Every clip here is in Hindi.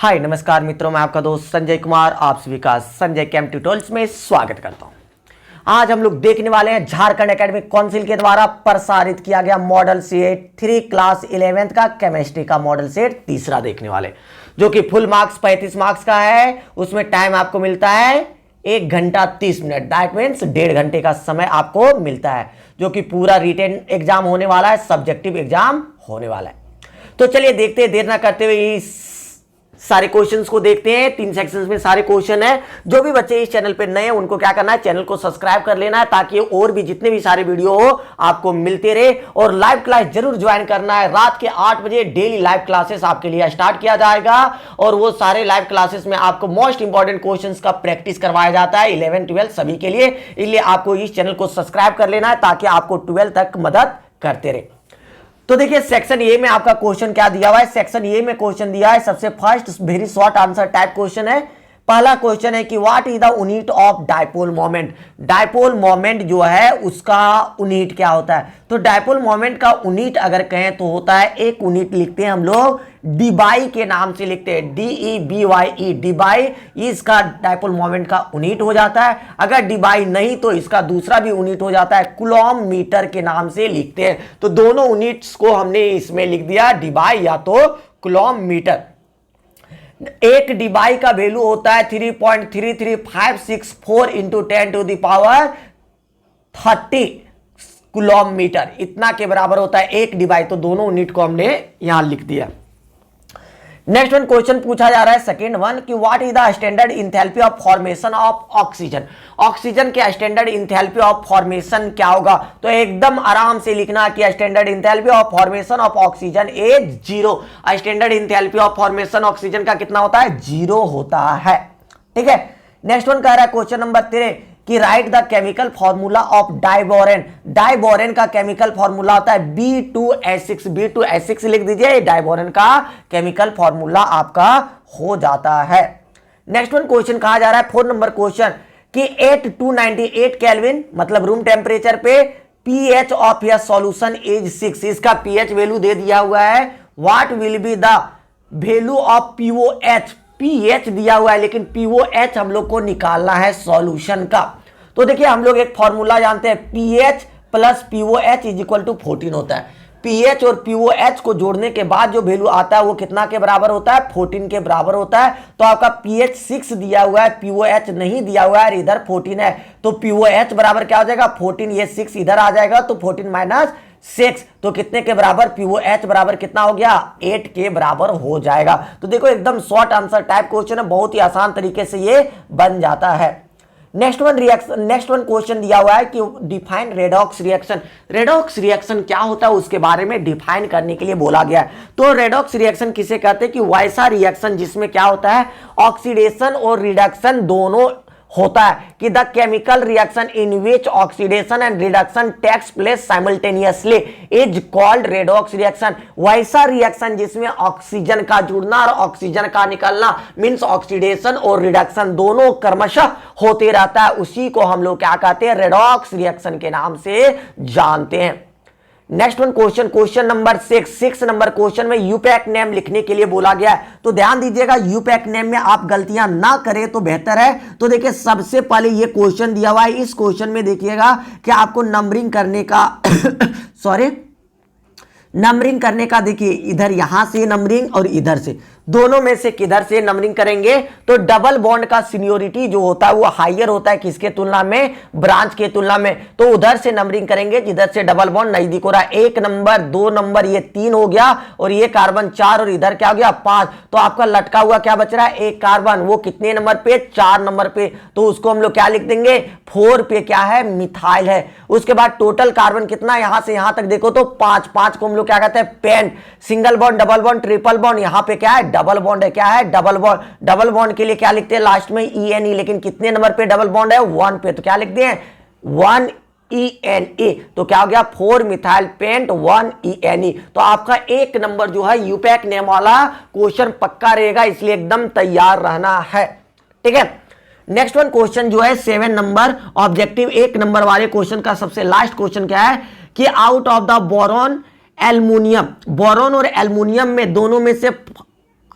हाय नमस्कार मित्रों, मैं आपका दोस्त संजय कुमार आप सभी का संजय केम ट्यूटोरियल्स में स्वागत करता हूं। आज हम लोग देखने वाले हैं झारखंड एकेडमिक काउंसिल के द्वारा प्रसारित किया गया मॉडल सेट 3 क्लास 11th का केमिस्ट्री का मॉडल सेट तीसरा देखने वाले, जो कि फुल मार्क्स 35 मार्क्स का है। उसमें टाइम आपको मिलता है 1 घंटा 30 मिनट, दैट मीन्स 1.5 घंटे का समय आपको मिलता है, जो कि पूरा रिटन एग्जाम होने वाला है, सब्जेक्टिव एग्जाम होने वाला है। तो चलिए देखते हैं, देर ना करते हुए इस सारे क्वेश्चंस को देखते हैं। 3 सेक्शंस में सारे क्वेश्चन है। जो भी बच्चे इस चैनल पे नए हैं उनको क्या करना है, चैनल को सब्सक्राइब कर लेना है, ताकि और भी जितने भी सारे वीडियो हो आपको मिलते रहे। और लाइव क्लास जरूर ज्वाइन करना है। रात के 8 बजे डेली लाइव क्लासेस आपके लिए स्टार्ट किया जाएगा, और वो सारे लाइव क्लासेस में आपको मोस्ट इंपॉर्टेंट क्वेश्चंस का प्रैक्टिस करवाया जाता है 11 12 सभी के लिए। इसलिए आपको इस चैनल को सब्सक्राइब कर लेना है, ताकि आपको 12 तक मदद करते रहे। तो देखिए सेक्शन ए में आपका क्वेश्चन क्या दिया हुआ है। सेक्शन ए में क्वेश्चन दिया है, सबसे first very short answer type question है। पहला क्वेश्चन है कि what is the unit of dipole moment. Dipole moment जो है उसका यूनिट क्या होता है। तो डायपोल मोमेंट का यूनिट अगर कहें तो होता है, एक यूनिट लिखते हैं हम लोग डीबाई के नाम से लिखते हैं, DEBYE, डीबाई इसका डायपोल मोमेंट का यूनिट हो जाता है। अगर डीबाई नहीं तो इसका दूसरा भी यूनिट हो जाता है, कूलॉम मीटर के नाम से लिखते हैं। तो दोनों यूनिट्स को हमने इसमें लिख दिया, डीबाई या तो कूलॉम मीटर। एक डीबाई का वैल्यू होता है 3.33564 into 10 to the power 30 coulomb metre, इतना के बराबर होता है एक डीबाई। तो दोनों यूनिट को हमने यहां लिख दिया। नेक्स्ट वन क्वेश्चन पूछा जा रहा है, सेकेंड वन, कि what is the standard enthalpy of formation of oxygen. Oxygen के स्टैंडर्ड इंथैल्पी ऑफ फॉर्मेशन क्या होगा। तो एकदम आराम से लिखना कि standard enthalpy of formation of oxygen is 0। Standard enthalpy of formation oxygen का कितना होता है, 0 होता है। ठीक है। नेक्स्ट वन कह रहा है क्वेश्चन नंबर 13 कि right the chemical formula of diborane. Diborane का केमिकल फॉर्मूला होता है B2S6। B2S6 लिख दीजिए, डाइबोरेन का केमिकल फॉर्मूला आपका हो जाता है। नेक्स्ट वन क्वेश्चन कहा जा रहा है 4 नंबर क्वेश्चन कि 8298 केल्विन मतलब रूम टेम्परेचर पे pH of A solution is 6। इसका pH वैल्यू दे दिया हुआ है। What will be the value of pOH। pH दिया हुआ है, लेकिन pOH हम लोग को निकालना है सॉल्यूशन का। तो देखिए हम लोग एक फॉर्मूला जानते हैं, pH plus pOH is equal to 14 होता है। pH और pOH को जोड़ने के बाद जो वैल्यू आता है वो कितना के बराबर होता है, 14 के बराबर होता है। तो आपका pH 6 दिया हुआ है, pOH नहीं दिया हुआ है, इधर 14 है। तो pOH बराबर क्या हो जाएगा, 14, ये 6 इधर आ जाएगा, तो 14 माइनस 6 तो कितने के बराबर, pOH बराबर कितना हो गया, 8 के बराबर हो जाएगा। तो देखो एकदम शॉर्ट आंसर टाइप क्वेश्चन है, बहुत ही आसान तरीके से ये बन जाता है। नेक्स्ट वन क्वेश्चन दिया हुआ है कि define redox reaction. Redox reaction क्या होता है उसके बारे में डिफाइन करने के लिए बोला गया है। तो रेडॉक्स रिएक्शन किसे कहते हैं कि वैसा रिएक्शन जिसमें क्या होता है, ऑक्सीडेशन और रिडक्शन दोनों होता है, कि the chemical reaction in which oxidation and reduction takes place simultaneously is called redox reaction. वैसा रिएक्शन जिसमें ऑक्सीजन का जुड़ना और ऑक्सीजन का निकलना मींस ऑक्सीडेशन और रिडक्शन दोनों क्रमशः होते रहता है, उसी को हम लोग क्या कहते हैं, रेडॉक्स रिएक्शन के नाम से जानते हैं। Next one question number 6 number question में यूपैक नेम लिखने के लिए बोला गया है। तो ध्यान दीजिएगा, यूपैक नेम में आप गलतियां ना करें तो बेहतर है। तो देखिए सबसे पहले ये क्वेश्चन दिया हुआ है, इस क्वेश्चन में देखिएगा कि आपको नंबरिंग करने का नंबरिंग करने का, देखिए इधर यहां से नंबरिंग और इधर से, दोनों में से किधर से नंबरिंग करेंगे। तो डबल बॉन्ड का सीनियोरिटी जो होता है वो हायर होता है किसके तुलना में, ब्रांच के तुलना में। तो उधर से नंबरिंग करेंगे जिधर से डबल बॉन्ड नजदीक हो रहा है। 1 नंबर 2 नंबर ये 3 हो गया, और ये कार्बन 4, और इधर क्या हो गया 5। तो आपका लटका हुआ क्या बच रहा है, 1 कार्बन, वो कितने नंबर पे, 4 नंबर पे। तो उसको हम लोग क्या लिख देंगे, 4 पे क्या है, मिथाइल है। उसके बाद टोटल कार्बन कितना, यहां से यहां तक देखो तो 5 को हम लोग क्या कहते हैं, paint. Single bond, double bond, triple bond, यहां पे क्या है, डबल बॉन्ड है। क्या है, डबल बॉन्ड। डबल बॉन्ड के लिए क्या लिखते हैं, लास्ट में ENE, लेकिन कितने नंबर पे डबल बॉन्ड है, 1 पे। तो क्या लिखते हैं, 1ENE। तो क्या हो गया, 4 मिथाइल पेंट 1 ENE। तो आपका 1 नंबर जो है यूपैक नेम वाला क्वेश्चन पक्का रहेगा, इसलिए एकदम तैयार रहना है। ठीक है। नेक्स्ट वन क्वेश्चन जो है 7 नंबर ऑब्जेक्टिव 1 नंबर वाले क्वेश्चन का सबसे लास्ट क्वेश्चन क्या है कि out of the boron aluminium, boron और एल्युमिनियम में दोनों में से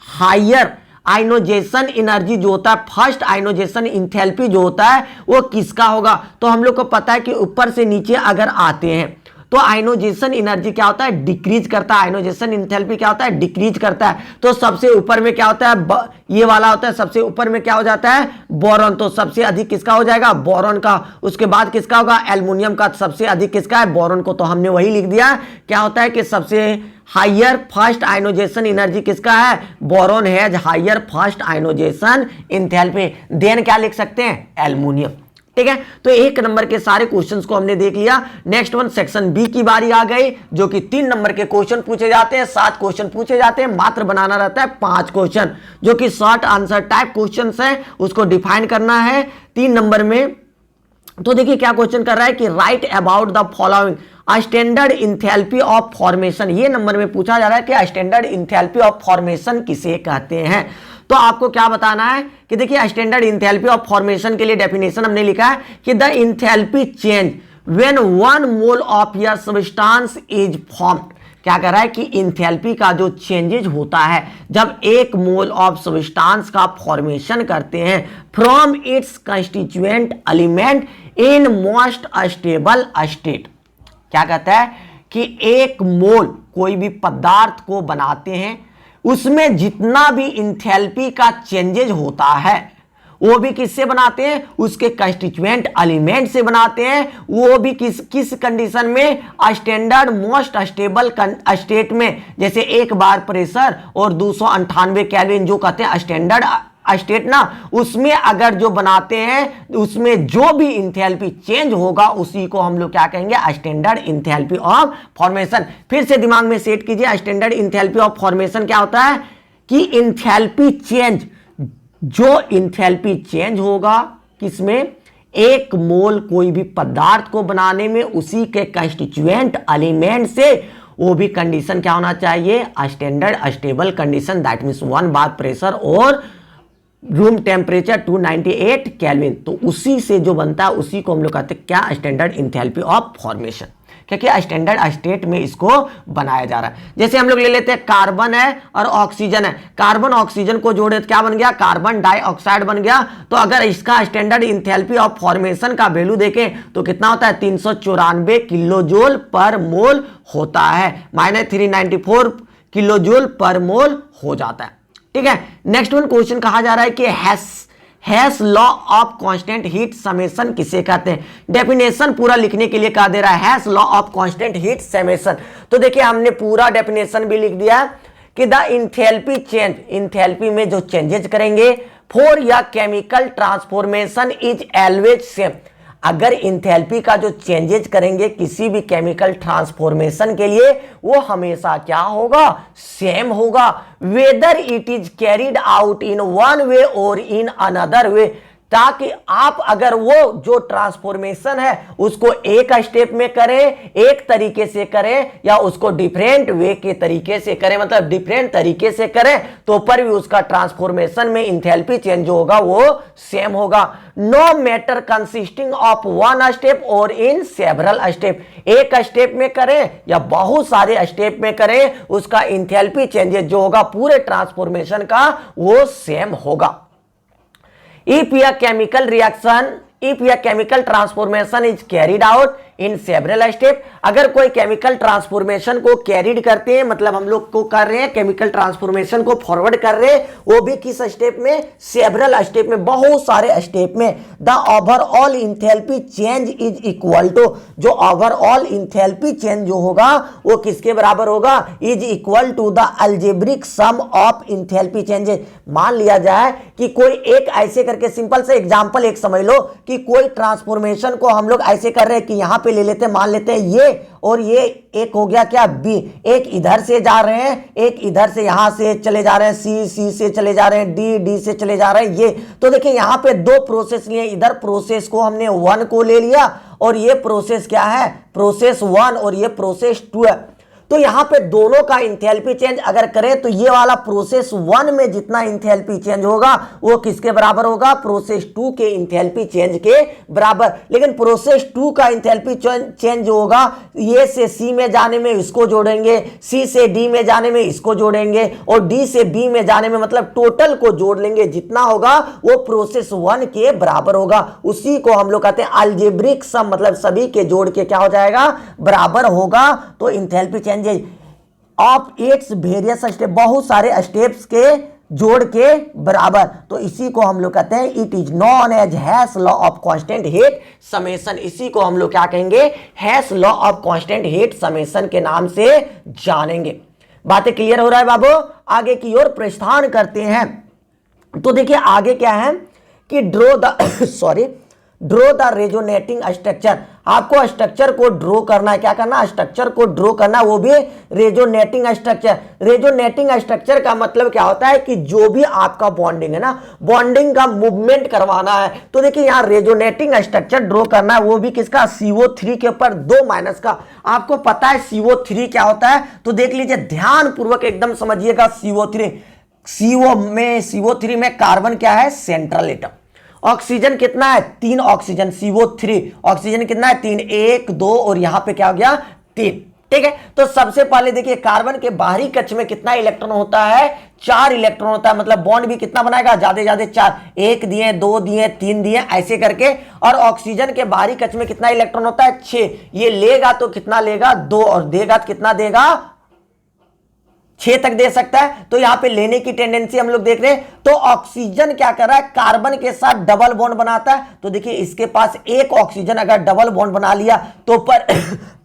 हायर आयनोजेशन एनर्जी जो होता है, फर्स्ट आयनोजेशन इंथैल्पी जो होता है वो किसका होगा? तो हम लोग को पता है कि ऊपर से नीचे अगर आते हैं तो आयनोजेशन एनर्जी क्या होता है? डिक्रीज करता है। आयनोजेशन इंथैल्पी क्या होता है? डिक्रीज करता है। तो सबसे ऊपर में क्या होता है? ये वाला होता है, सबसे ऊपर में क्या हो जाता है? बोरॉन। तो सबसे अधिक किसका हो जाएगा? बोरॉन का। उसके बाद किसका होगा? एल्युमिनियम का। सबसे अधिक किसका है? बोरॉन को। तो हमने वही लिख दिया। क्या होता है कि सबसे हायर फर्स्ट आयनोजेशन एनर्जी किसका है? Boron has higher first ionisation enthalpy. Then क्या लिख सकते हैं? एल्युमिनियम। ठीक है, तो एक नंबर के सारे क्वेश्चंस को हमने देख लिया। नेक्स्ट वन सेक्शन बी की बारी आ गई, जो कि 3 नंबर के क्वेश्चन पूछे जाते हैं, 7 क्वेश्चन पूछे जाते हैं, मात्र बनाना रहता है 5 क्वेश्चन, जो कि शॉर्ट आंसर टाइप क्वेश्चंस है, उसको डिफाइन करना है 3 नंबर में। तो देखिए क्या क्वेश्चन कर रहा है कि right about the following standard enthalpy of formation. ये नंबर में पूछा जा रहा है कि स्टैंडर्ड इंथैल्पी ऑफ फॉर्मेशन किसे कहते हैं। तो आपको क्या बताना है कि देखिए स्टैंडर्ड इंथैल्पी ऑफ फॉर्मेशन के लिए डेफिनेशन हमने लिखा है कि the enthalpy change when 1 mole of your substance is formed. क्या कह रहा है कि इंथैल्पी का जो चेंजेज होता है जब 1 मोल ऑफ सब्सटेंस का फॉर्मेशन करते हैं from its constituent element in most stable state. क्या कहता है कि 1 मोल कोई भी पदार्थ को बनाते हैं, उसमें जितना भी इंथैल्पी का चेंजेज होता है वो भी किससे बनाते हैं? उसके कंस्टिट्यूएंट एलिमेंट से बनाते हैं। वो भी किस कंडीशन में? स्टैंडर्ड मोस्ट स्टेबल स्टेट में। जैसे 1 बार प्रेशर और 298 केल्विन जो कहते हैं स्टैंडर्ड स्टेट ना, उसमें अगर जो बनाते हैं उसमें जो भी इंथैल्पी चेंज होगा उसी को हम लोग क्या कहेंगे? Standard enthalpy of formation. फिर से दिमाग में सेट कीजिए, स्टैंडर्ड इंथैल्पी ऑफ फॉर्मेशन क्या होता है कि इंथैल्पी चेंज, जो इंथैल्पी चेंज होगा किसमें? 1 मोल कोई भी पदार्थ को बनाने में उसी के कंस्टिट्यूएंट एलिमेंट से, वो भी कंडीशन क्या होना चाहिए? Standard stable condition. That means 1 bar pressure और रूम टेम्परेचर 298 केल्विन। तो उसी से जो बनता है उसी को हम लोग कहते हैं क्या? स्टैंडर्ड इंथैल्पी ऑफ फॉर्मेशन, क्योंकि स्टैंडर्ड स्टेट में इसको बनाया जा रहा है। जैसे हम लोग ले लेते हैं कार्बन है और ऑक्सीजन है, कार्बन ऑक्सीजन को जोड़े तो क्या बन गया? कार्बन डाइऑक्साइड बन गया। तो अगर इसका स्टैंडर्ड इंथैल्पी ऑफ फॉर्मेशन का वैल्यू देखें तो कितना होता है? 394 किलो जूल पर मोल होता है, -394 किलो जूल पर मोल हो जाता है। ठीक है, नेक्स्ट वन क्वेश्चन कहा जा रहा है कि hash law of constant heat summation किसे कहते हैं? डेफिनेशन पूरा लिखने के लिए कहा दे रहा है hash law of constant heat summation. तो देखिए हमने पूरा डेफिनेशन भी लिख दिया कि द इंथैल्पी चेंज, इंथैल्पी में जो चेंजेस करेंगे फॉर या chemical transformation is always same. अगर इंथैल्पी का जो चेंजेस करेंगे किसी भी केमिकल ट्रांसफॉर्मेशन के लिए वो हमेशा क्या होगा? सेम होगा, whether it is carried out in one way और इन अनदर वे। ताकि आप अगर वो जो ट्रांसफॉर्मेशन है उसको एक स्टेप में करें, एक तरीके से करें, या उसको डिफरेंट वे के तरीके से करें, मतलब डिफरेंट तरीके से करें, तो पर भी उसका ट्रांसफॉर्मेशन में इंथैल्पी चेंज होगा वो सेम होगा। No matter consisting of 1 step और इन सेवरल स्टेप। एक स्टेप में करें या बहुत सारे स्टेप में करें, उसका इंथैल्पी चेंजेस जो होगा पूरे ट्रांसफॉर्मेशन का वो सेम होगा। If a chemical transformation is carried out in several step, अगर कोई केमिकल ट्रांसफॉर्मेशन को कैरिड करते हैं, मतलब हम लोग को कर रहे हैं केमिकल ट्रांसफॉर्मेशन को फॉरवर्ड कर रहे हैं, वो भी किस स्टेप में? सेवरल स्टेप में, बहुत सारे स्टेप में। The overall enthalpy change is equal to, जो ओवरऑल इंथैल्पी चेंज जो होगा वो किसके बराबर होगा? Is equal to the algebraic sum of enthalpy changes. मान लिया जाए कि कोई एक ऐसे करके, सिंपल से एग्जांपल एक समझ लो कि कोई ट्रांसफॉर्मेशन को हम लोग ऐसे कर रहे हैं कि यहां पे ले लेते हैं, मान लेते हैं ये और ये एक हो गया क्या? बी। एक इधर से जा रहे हैं, एक इधर से यहां से चले जा रहे हैं, सी से चले जा रहे हैं, डी से चले जा रहे हैं ये। तो देखिए यहां पे 2 प्रोसेस लिए, इधर प्रोसेस को हमने 1 को ले लिया और ये प्रोसेस क्या है? प्रोसेस 1 और ये प्रोसेस 2 है। तो यहां पे दोनों का इंथैल्पी चेंज अगर करें तो ये वाला प्रोसेस 1 में जितना इंथैल्पी चेंज होगा वो किसके बराबर होगा, प्रोसेस 2 के इंथैल्पी चेंज के बराबर। लेकिन प्रोसेस 2 का इंथैल्पी चेंज होगा, ए से सी में जाने में इसको जोड़ेंगे, सी से डी में जाने में इसको जोड़ेंगे और डी से बी में जाने में, मतलब टोटल को जोड़ लेंगे, जितना होगा वो प्रोसेस 1 के बराबर होगा। उसी को हम लोग कहते हैं अलजेब्रिक सम, मतलब सभी के जोड़ के क्या हो जाएगा, बराबर होगा। तो enthalpy change of its various step, बहुत सारे स्टेप्स के जोड़ के बराबर। तो इसी को हम लोग कहते हैं it is known as Hess law of constant heat summation. इसी को हम लोग क्या कहेंगे, Hess law of constant heat summation के नाम से जानेंगे। बातें क्लियर हो रहा है बाबू? आगे की ओर प्रस्थान करते हैं। तो देखिए आगे क्या है कि ड्रॉ द रेजोनेटिंग स्ट्रक्चर। आपको स्ट्रक्चर को ड्रॉ करना है, क्या करना है, स्ट्रक्चर को ड्रॉ करना, वो भी रेजोनेटिंग स्ट्रक्चर। रेजोनेटिंग स्ट्रक्चर का मतलब क्या होता है कि जो भी आपका बॉन्डिंग है ना, बॉन्डिंग का मूवमेंट करवाना है। तो देखिए यहाँ रेजोनेटिंग स्ट्रक्चर ड्रॉ करना है, वो भी किसका, CO3 के ऊपर 2 माइनस का। आपको पता है CO3 क्या होता है, तो देख लीजिए ध्यान पूर्वक एकदम समझिएगा। CO3 में कार्बन क्या है, सेंट्रल एटम। ऑक्सीजन कितना है, 3 ऑक्सीजन, CO3 ऑक्सीजन कितना है, 3, 1 2 और यहां पे क्या हो गया, 3। ठीक है, तो सबसे पहले देखिए कार्बन के बाहरी कक्ष में कितना इलेक्ट्रॉन होता है, 4 इलेक्ट्रॉन होता है। मतलब बॉन्ड भी कितना बनाएगा, ज्यादा ज्यादा 4, 1 दिए, 2 दिए, 3 दिए, ऐसे करके। और ऑक्सीजन के बाहरी कक्ष में कितना इलेक्ट्रॉन होता है, 6। ये लेगा तो कितना लेगा, 2, और देगा तो कितना देगा, 6 तक दे सकता है। तो यहां पे लेने की टेंडेंसी हम लोग देख रहे हैं। तो ऑक्सीजन क्या कर रहा है, कार्बन के साथ डबल बॉन्ड बनाता है। तो देखिए इसके पास एक ऑक्सीजन अगर डबल बॉन्ड बना लिया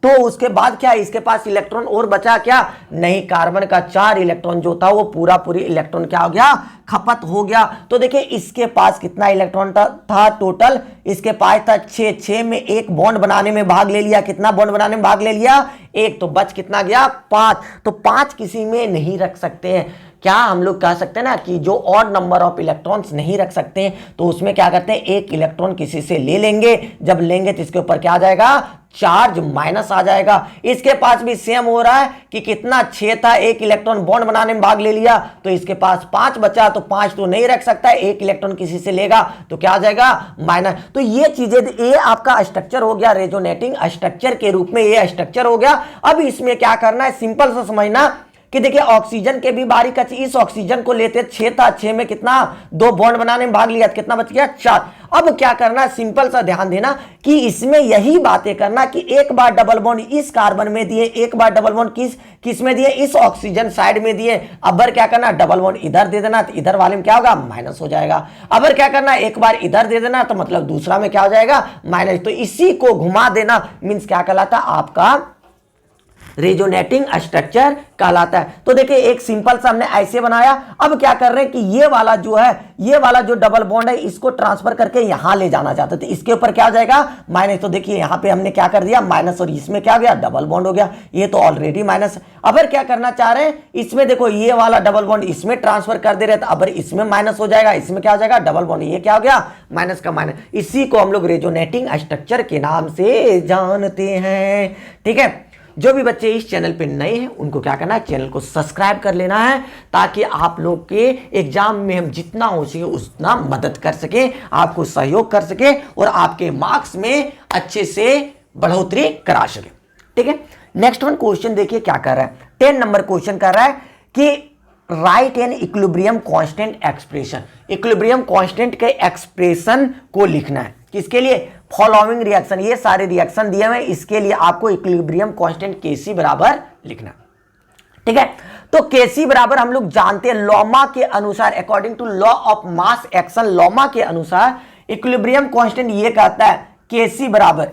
तो उसके बाद क्या, इसके पास इलेक्ट्रॉन और बचा क्या, नहीं। कार्बन का 4 इलेक्ट्रॉन जो था वो पूरी इलेक्ट्रॉन क्या हो गया, खपत हो गया। तो देखिए इसके पास कितना इलेक्ट्रॉन था टोटल, इसके पास था 6 में एक बॉन्ड बनाने में भाग ले लिया। कितना बॉन्ड बनाने में भाग ले लिया, 1। तो बच कितना गया, 5। तो 5 किसी में नहीं रख सकते हैं। क्या हम लोग कह सकते हैं ना कि जो ऑड नंबर ऑफ इलेक्ट्रॉन्स नहीं रख सकते हैं, तो उसमें क्या करते हैं, एक इलेक्ट्रॉन किसी से ले लेंगे। जब लेंगे तो इसके ऊपर क्या आ जाएगा, चार्ज माइनस आ जाएगा। इसके पास भी सेम हो रहा है कि कितना 6 था, एक इलेक्ट्रॉन बॉन्ड बनाने में भाग ले लिया, तो इसके पास 5 बचा। तो 5 तो नहीं रख सकता है, एक इलेक्ट्रॉन किसी से लेगा तो क्या आ जाएगा, माइनस। तो ये चीजें, ये आपका स्ट्रक्चर हो गया, रेजोनेटिंग स्ट्रक्चर के रूप में ये स्ट्रक्चर हो गया। अब इसमें क्या करना है, सिंपल सा समझना कि देखिए ऑक्सीजन के भी बारी कच्ची, इस ऑक्सीजन को लेते 6 था, 6 में कितना, 2 बॉन्ड बनाने में भाग लिया, कितना बच गया, 4। अब क्या करना है, सिंपल सा ध्यान देना कि इसमें यही बातें करना कि एक बार डबल बॉन्ड इस कार्बन में दिए, एक बार डबल बॉन्ड किस में दिए, इस ऑक्सीजन साइड में दिए। अब क्या करना, डबल बॉन्ड इधर दे देना, तो इधर वाले में क्या होगा, माइनस हो जाएगा। अब क्या करना, एक बार इधर दे देना, तो मतलब दूसरा में क्या हो जाएगा, माइनस। तो इसी को घुमा देना मीन्स क्या कहलाता, आपका रेजोनेटिंग स्ट्रक्चर कहलाता है। तो देखिए एक सिंपल सा हमने ऐसे बनाया। अब क्या कर रहे हैं कि ये वाला जो है, ये वाला जो डबल बॉन्ड है, इसको ट्रांसफर करके यहां ले जाना चाहते थे। इसके ऊपर क्या हो जाएगा, माइनस। तो देखिए यहां पे हमने क्या कर दिया, माइनस, और इसमें क्या हो गया, डबल बॉन्ड हो गया। ये तो ऑलरेडी माइनस। अब क्या करना चाह रहे हैं, इसमें देखो ये वाला डबल बॉन्ड इसमें ट्रांसफर कर दे रहे थे, अब इसमें माइनस हो जाएगा, इसमें क्या हो जाएगा, डबल बॉन्ड। ये क्या हो गया, माइनस का माइनस। इसी को हम लोग रेजोनेटिंग स्ट्रक्चर के नाम से जानते हैं। ठीक है, जो भी बच्चे इस चैनल पे नए हैं उनको क्या करना है, चैनल को सब्सक्राइब कर लेना है, ताकि आप लोग के एग्जाम में हम जितना हो सके उतना मदद कर सके, आपको सहयोग कर सके और आपके मार्क्स में अच्छे से बढ़ोतरी करा सके। ठीक है, नेक्स्ट वन क्वेश्चन देखिए क्या कर रहा है, 10 नंबर क्वेश्चन कर रहा है कि right an equilibrium constant expression. Equilibrium constant के एक्सप्रेशन को लिखना है, किसके लिए, फॉलोइंग रिएक्शन। ये सारे रिएक्शन दिए हुए, इसके लिए आपको इक्विलिब्रियम कांस्टेंट Kc बराबर लिखना। ठीक है, तो Kc बराबर हम लोग जानते हैं लॉमा के अनुसार, according to law of mass action, लॉमा के अनुसार इक्विलिब्रियम कांस्टेंट ये कहता है Kc बराबर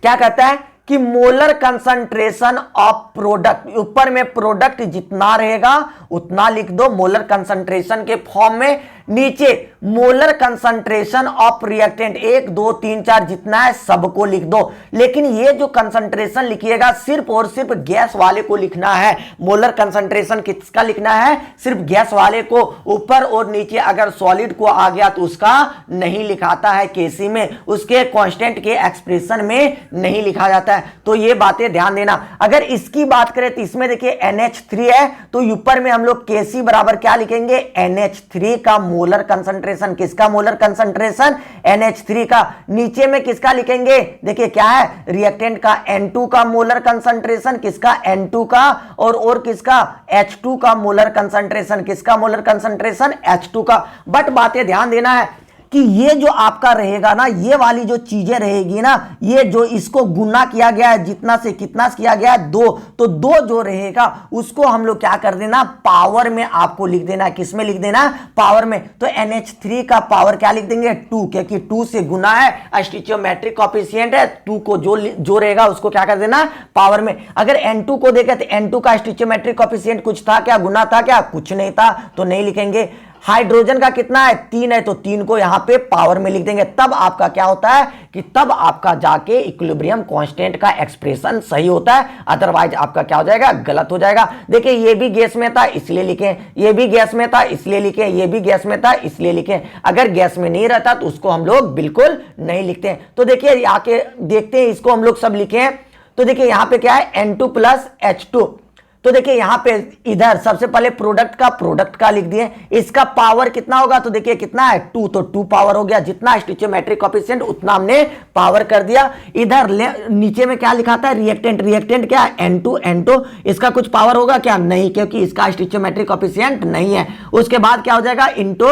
क्या कहता है कि मोलर कंसंट्रेशन ऑफ प्रोडक्ट। ऊपर में प्रोडक्ट जितना रहेगा उतना लिख दो मोलर कंसंट्रेशन के फॉर्म में, नीचे मोलर कंसंट्रेशन ऑफ रिएक्टेंट 1 2 3 4 जितना है सबको लिख दो, लेकिन ये जो कंसंट्रेशन लिखिएगा सिर्फ और सिर्फ गैस वाले को लिखना है। मोलर कंसंट्रेशन किसका लिखना है? सिर्फ गैस वाले को। ऊपर और नीचे अगर सॉलिड को आ गया तो उसका नहीं लिखाता है केसी में, उसके कांस्टेंट के एक्सप्रेशन में नहीं लिखा जाता है। तो ये बातें ध्यान देना। अगर इसकी बात करें तो इसमें देखिए NH3 है तो ऊपर में हम लोग केसी बराबर क्या लिखेंगे? NH3 का मोलर कंसंट्रेशन। किसका मोलर कंसंट्रेशन? NH3 का। नीचे में किसका लिखेंगे? देखिए क्या है? रिएक्टेंट का N2 का मोलर कंसंट्रेशन। किसका? N2 का। और किसका? H2 का मोलर कंसंट्रेशन। किसका मोलर कंसंट्रेशन? H2 का। बट बातें ध्यान देना है कि ये जो आपका रहेगा ना, ये वाली जो चीजें रहेगी ना, ये जो इसको गुना किया गया है जितना से कितना किया गया है 2, तो 2 जो रहेगा उसको हम लोग क्या कर देना? पावर में आपको लिख देना। किस में लिख देना? पावर में। तो NH3 का पावर क्या लिख देंगे? 2, क्योंकि 2 से गुना है, स्टोइचियोमेट्रिक कोएफिशिएंट है, 2 को जो रहेगा उसको क्या कर देना? पावर में। अगर N2 को देखें तो N2 का स्टोइचियोमेट्रिक कोएफिशिएंट कुछ था क्या? गुना था क्या? कुछ नहीं था, तो नहीं लिखेंगे। हाइड्रोजन का कितना है? 3 है, तो 3 को यहां पे पावर में लिख देंगे। तब आपका क्या होता है कि तब आपका जाके इक्विलिब्रियम कांस्टेंट का एक्सप्रेशन सही होता है, अदरवाइज आपका क्या हो जाएगा? गलत हो जाएगा। देखिए ये भी गैस में था इसलिए लिखें, ये भी गैस में था इसलिए लिखें, ये भी गैस में था इसलिए लिखें। अगर गैस में नहीं रहता तो उसको हम लोग बिल्कुल नहीं लिखते। तो देखिए आके देखते हैं इसको हम लोग सब लिखे। तो देखिए यहां पे क्या है? N2 plus H2। तो देखिए यहां पे इधर सबसे पहले प्रोडक्ट का लिख दिए। इसका पावर कितना होगा? तो देखिए कितना है? 2, तो 2 पावर हो गया। जितना स्टोइचियोमेट्रिक कोएफिशिएंट उतना हमने पावर कर दिया। इधर नीचे में क्या लिखा था? रिएक्टेंट क्या है? N2। इसका कुछ पावर होगा क्या? नहीं, क्योंकि इसका स्टोइचियोमेट्रिक कोएफिशिएंट नहीं है। उसके बाद क्या हो जाएगा? इनटू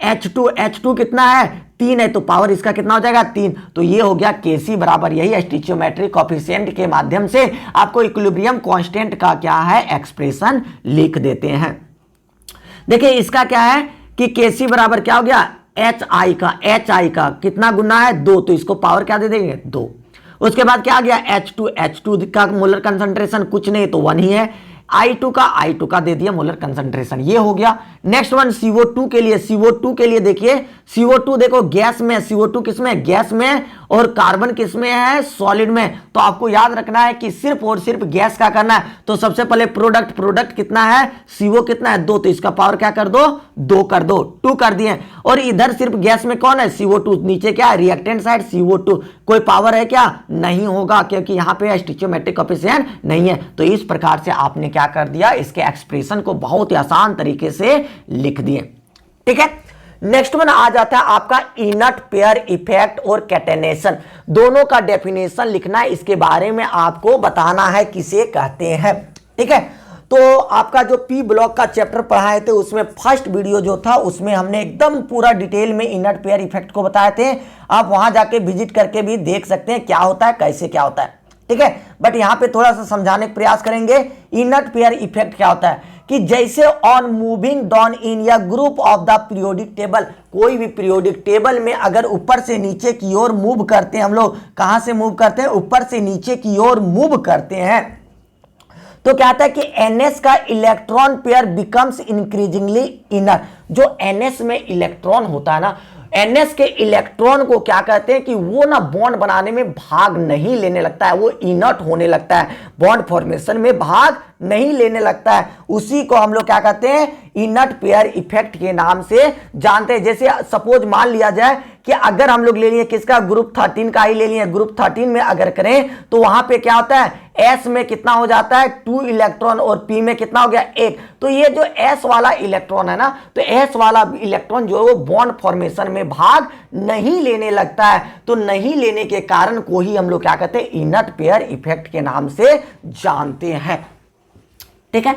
H2 कितना है? 3 है, तो पावर इसका कितना हो जाएगा? 3। तो ये हो गया केसी बराबर यही स्टोइचियोमेट्रिक कोएफिशिएंट के माध्यम से आपको इक्विलिब्रियम कांस्टेंट का क्या है? एक्सप्रेशन लिख देते हैं। देखिए इसका क्या है कि केसी बराबर क्या हो गया? HI का कितना गुना है? 2, तो इसको पावर क्या दे देंगे? 2। उसके बाद क्या आ गया? H2 का मोलर कंसंट्रेशन कुछ नहीं, तो 1 ही है। I2 का दे दिया मोलर कंसंट्रेशन, ये हो गया। नेक्स्ट वन CO2 के लिए देखिए CO2 देखो गैस में, CO2 किस में? गैस में, और कार्बन किस में है? सॉलिड में। तो आपको याद रखना है कि सिर्फ और सिर्फ गैस का करना है। तो सबसे पहले प्रोडक्ट कितना है? CO कितना है? 2, तो इसका पावर क्या कर दो? 2 कर दो, 2 कर दिए। और इधर सिर्फ गैस में कौन है? CO2। नीचे क्या है? Reactant side CO2। कोई पावर है क्या? नहीं होगा, क्योंकि यहां पे स्टोइचियोमेट्रिक कोएफिशिएंट नहीं है। तो इस प्रकार से आपने क्या कर दिया? इसके एक्सप्रेशन को बहुत ही आसान तरीके से लिख दिए। ठीक है। नेक्स्ट वन आ जाता है आपका इनर्ट पेयर इफेक्ट और कैटेनेशन। दोनों का डेफिनेशन लिखना है, इसके बारे में आपको बताना है किसे कहते हैं। ठीक है। तो आपका जो पी ब्लॉक का चैप्टर पढ़ाए थे उसमें फर्स्ट वीडियो जो था उसमें हमने एकदम पूरा डिटेल में इनर्ट पेयर इफेक्ट को बताए थे। आप वहां जाके विजिट करके भी देख सकते हैं क्या होता है, कैसे क्या होता है। ठीक है। बट यहां पे थोड़ा सा समझाने का प्रयास करेंगे। इनर्ट पेयर इफेक्ट क्या होता है कि जैसे ऑन मूविंग डाउन इन या group of the periodic table, कोई भी पीरियोडिक टेबल में अगर ऊपर से नीचे की ओर मूव करते हैं हम लोग, कहां से मूव करते हैं? ऊपर से नीचे की ओर मूव करते हैं, तो क्या आता है कि NS का electron pair becomes increasingly inner. जो NS में इलेक्ट्रॉन होता है ना, NS के इलेक्ट्रॉन को क्या कहते हैं कि वो ना बॉन्ड बनाने में भाग नहीं लेने लगता है, वो इनर्ट होने लगता है, बॉन्ड फॉर्मेशन में भाग नहीं लेने लगता है। उसी को हम लोग क्या कहते हैं? इनर्ट पेयर इफेक्ट के नाम से जानते हैं। जैसे सपोज मान लिया जाए कि अगर हम लोग ले लिए किसका? ग्रुप 13 का ही ले लिए। ग्रुप 13 में अगर करें तो वहां पे क्या होता है? S में कितना हो जाता है? 2 इलेक्ट्रॉन, और P में कितना हो गया? 1। तो ये जो S वाला इलेक्ट्रॉन है ना, तो S वाला इलेक्ट्रॉन जो है वो बॉन्ड फॉर्मेशन में भाग नहीं लेने लगता है। तो नहीं लेने के कारण को ही हम लोग क्या कहते हैं? इनर्ट पेयर इफेक्ट के नाम से जानते हैं। ठीक है।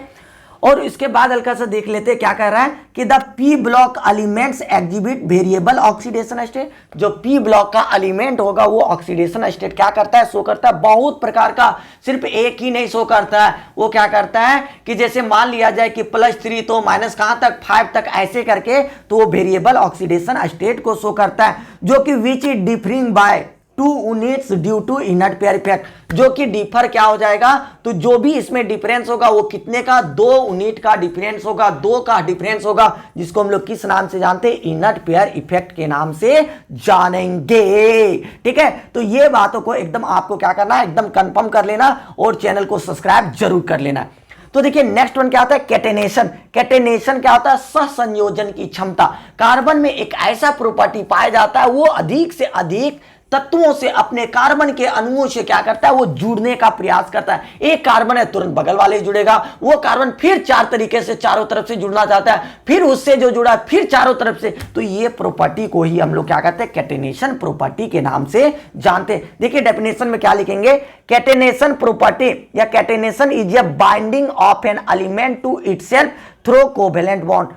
और इसके बाद हल्का सा देख लेते हैं क्या कह रहा है कि the P block elements exhibit variable oxidation state. जो पी ब्लॉक का एलिमेंट होगा वो ऑक्सीडेशन स्टेट क्या करता है? शो करता है। बहुत प्रकार का, सिर्फ एक ही नहीं शो करता है। वो क्या करता है कि जैसे मान लिया जाए कि +3 तो माइनस कहां तक? 5 तक, ऐसे करके तो वो वेरिएबल ऑक्सीडेशन स्टेट को शो करता है, जो कि which is differing by 2 units due to inert pair effect, जो कि डिफर क्या हो जाएगा, तो जो भी इसमें डिफरेंस होगा वो कितने का, 2 यूनिट का डिफरेंस होगा, 2 का डिफरेंस होगा, जिसको हम लोग किस नाम से जानते हैं, इनर्ट पेयर इफेक्ट के नाम से जानेंगे। ठीक है, तो ये बातों को एकदम आपको क्या करना है, एकदम कंफर्म कर लेना और चैनल को सब्सक्राइब जरूर कर लेना। तो देखिए नेक्स्ट वन क्या होता है, कैटेनेशन। कैटेनेशन क्या होता है, सहसंयोजन की क्षमता। कार्बन में एक ऐसा प्रॉपर्टी पाया जाता है, वो अधिक से अधिक तत्वों से अपने कार्बन के अणुओं से क्या करता है, वो जुड़ने का प्रयास करता है। एक कार्बन है तुरंत बगल वाले जुड़ेगा, वो कार्बन फिर 4 तरीके से चारों तरफ से जुड़ना चाहता है, फिर उससे जो जुड़ा है फिर चारों तरफ से। तो ये प्रॉपर्टी को ही हम लोग क्या कहते हैं, कैटेनेशन प्रॉपर्टी के नाम से जानते हैं। देखिए डेफिनेशन में क्या लिखेंगे, कैटेनेशन प्रॉपर्टी या catenation is a binding of an element to itself through covalent bond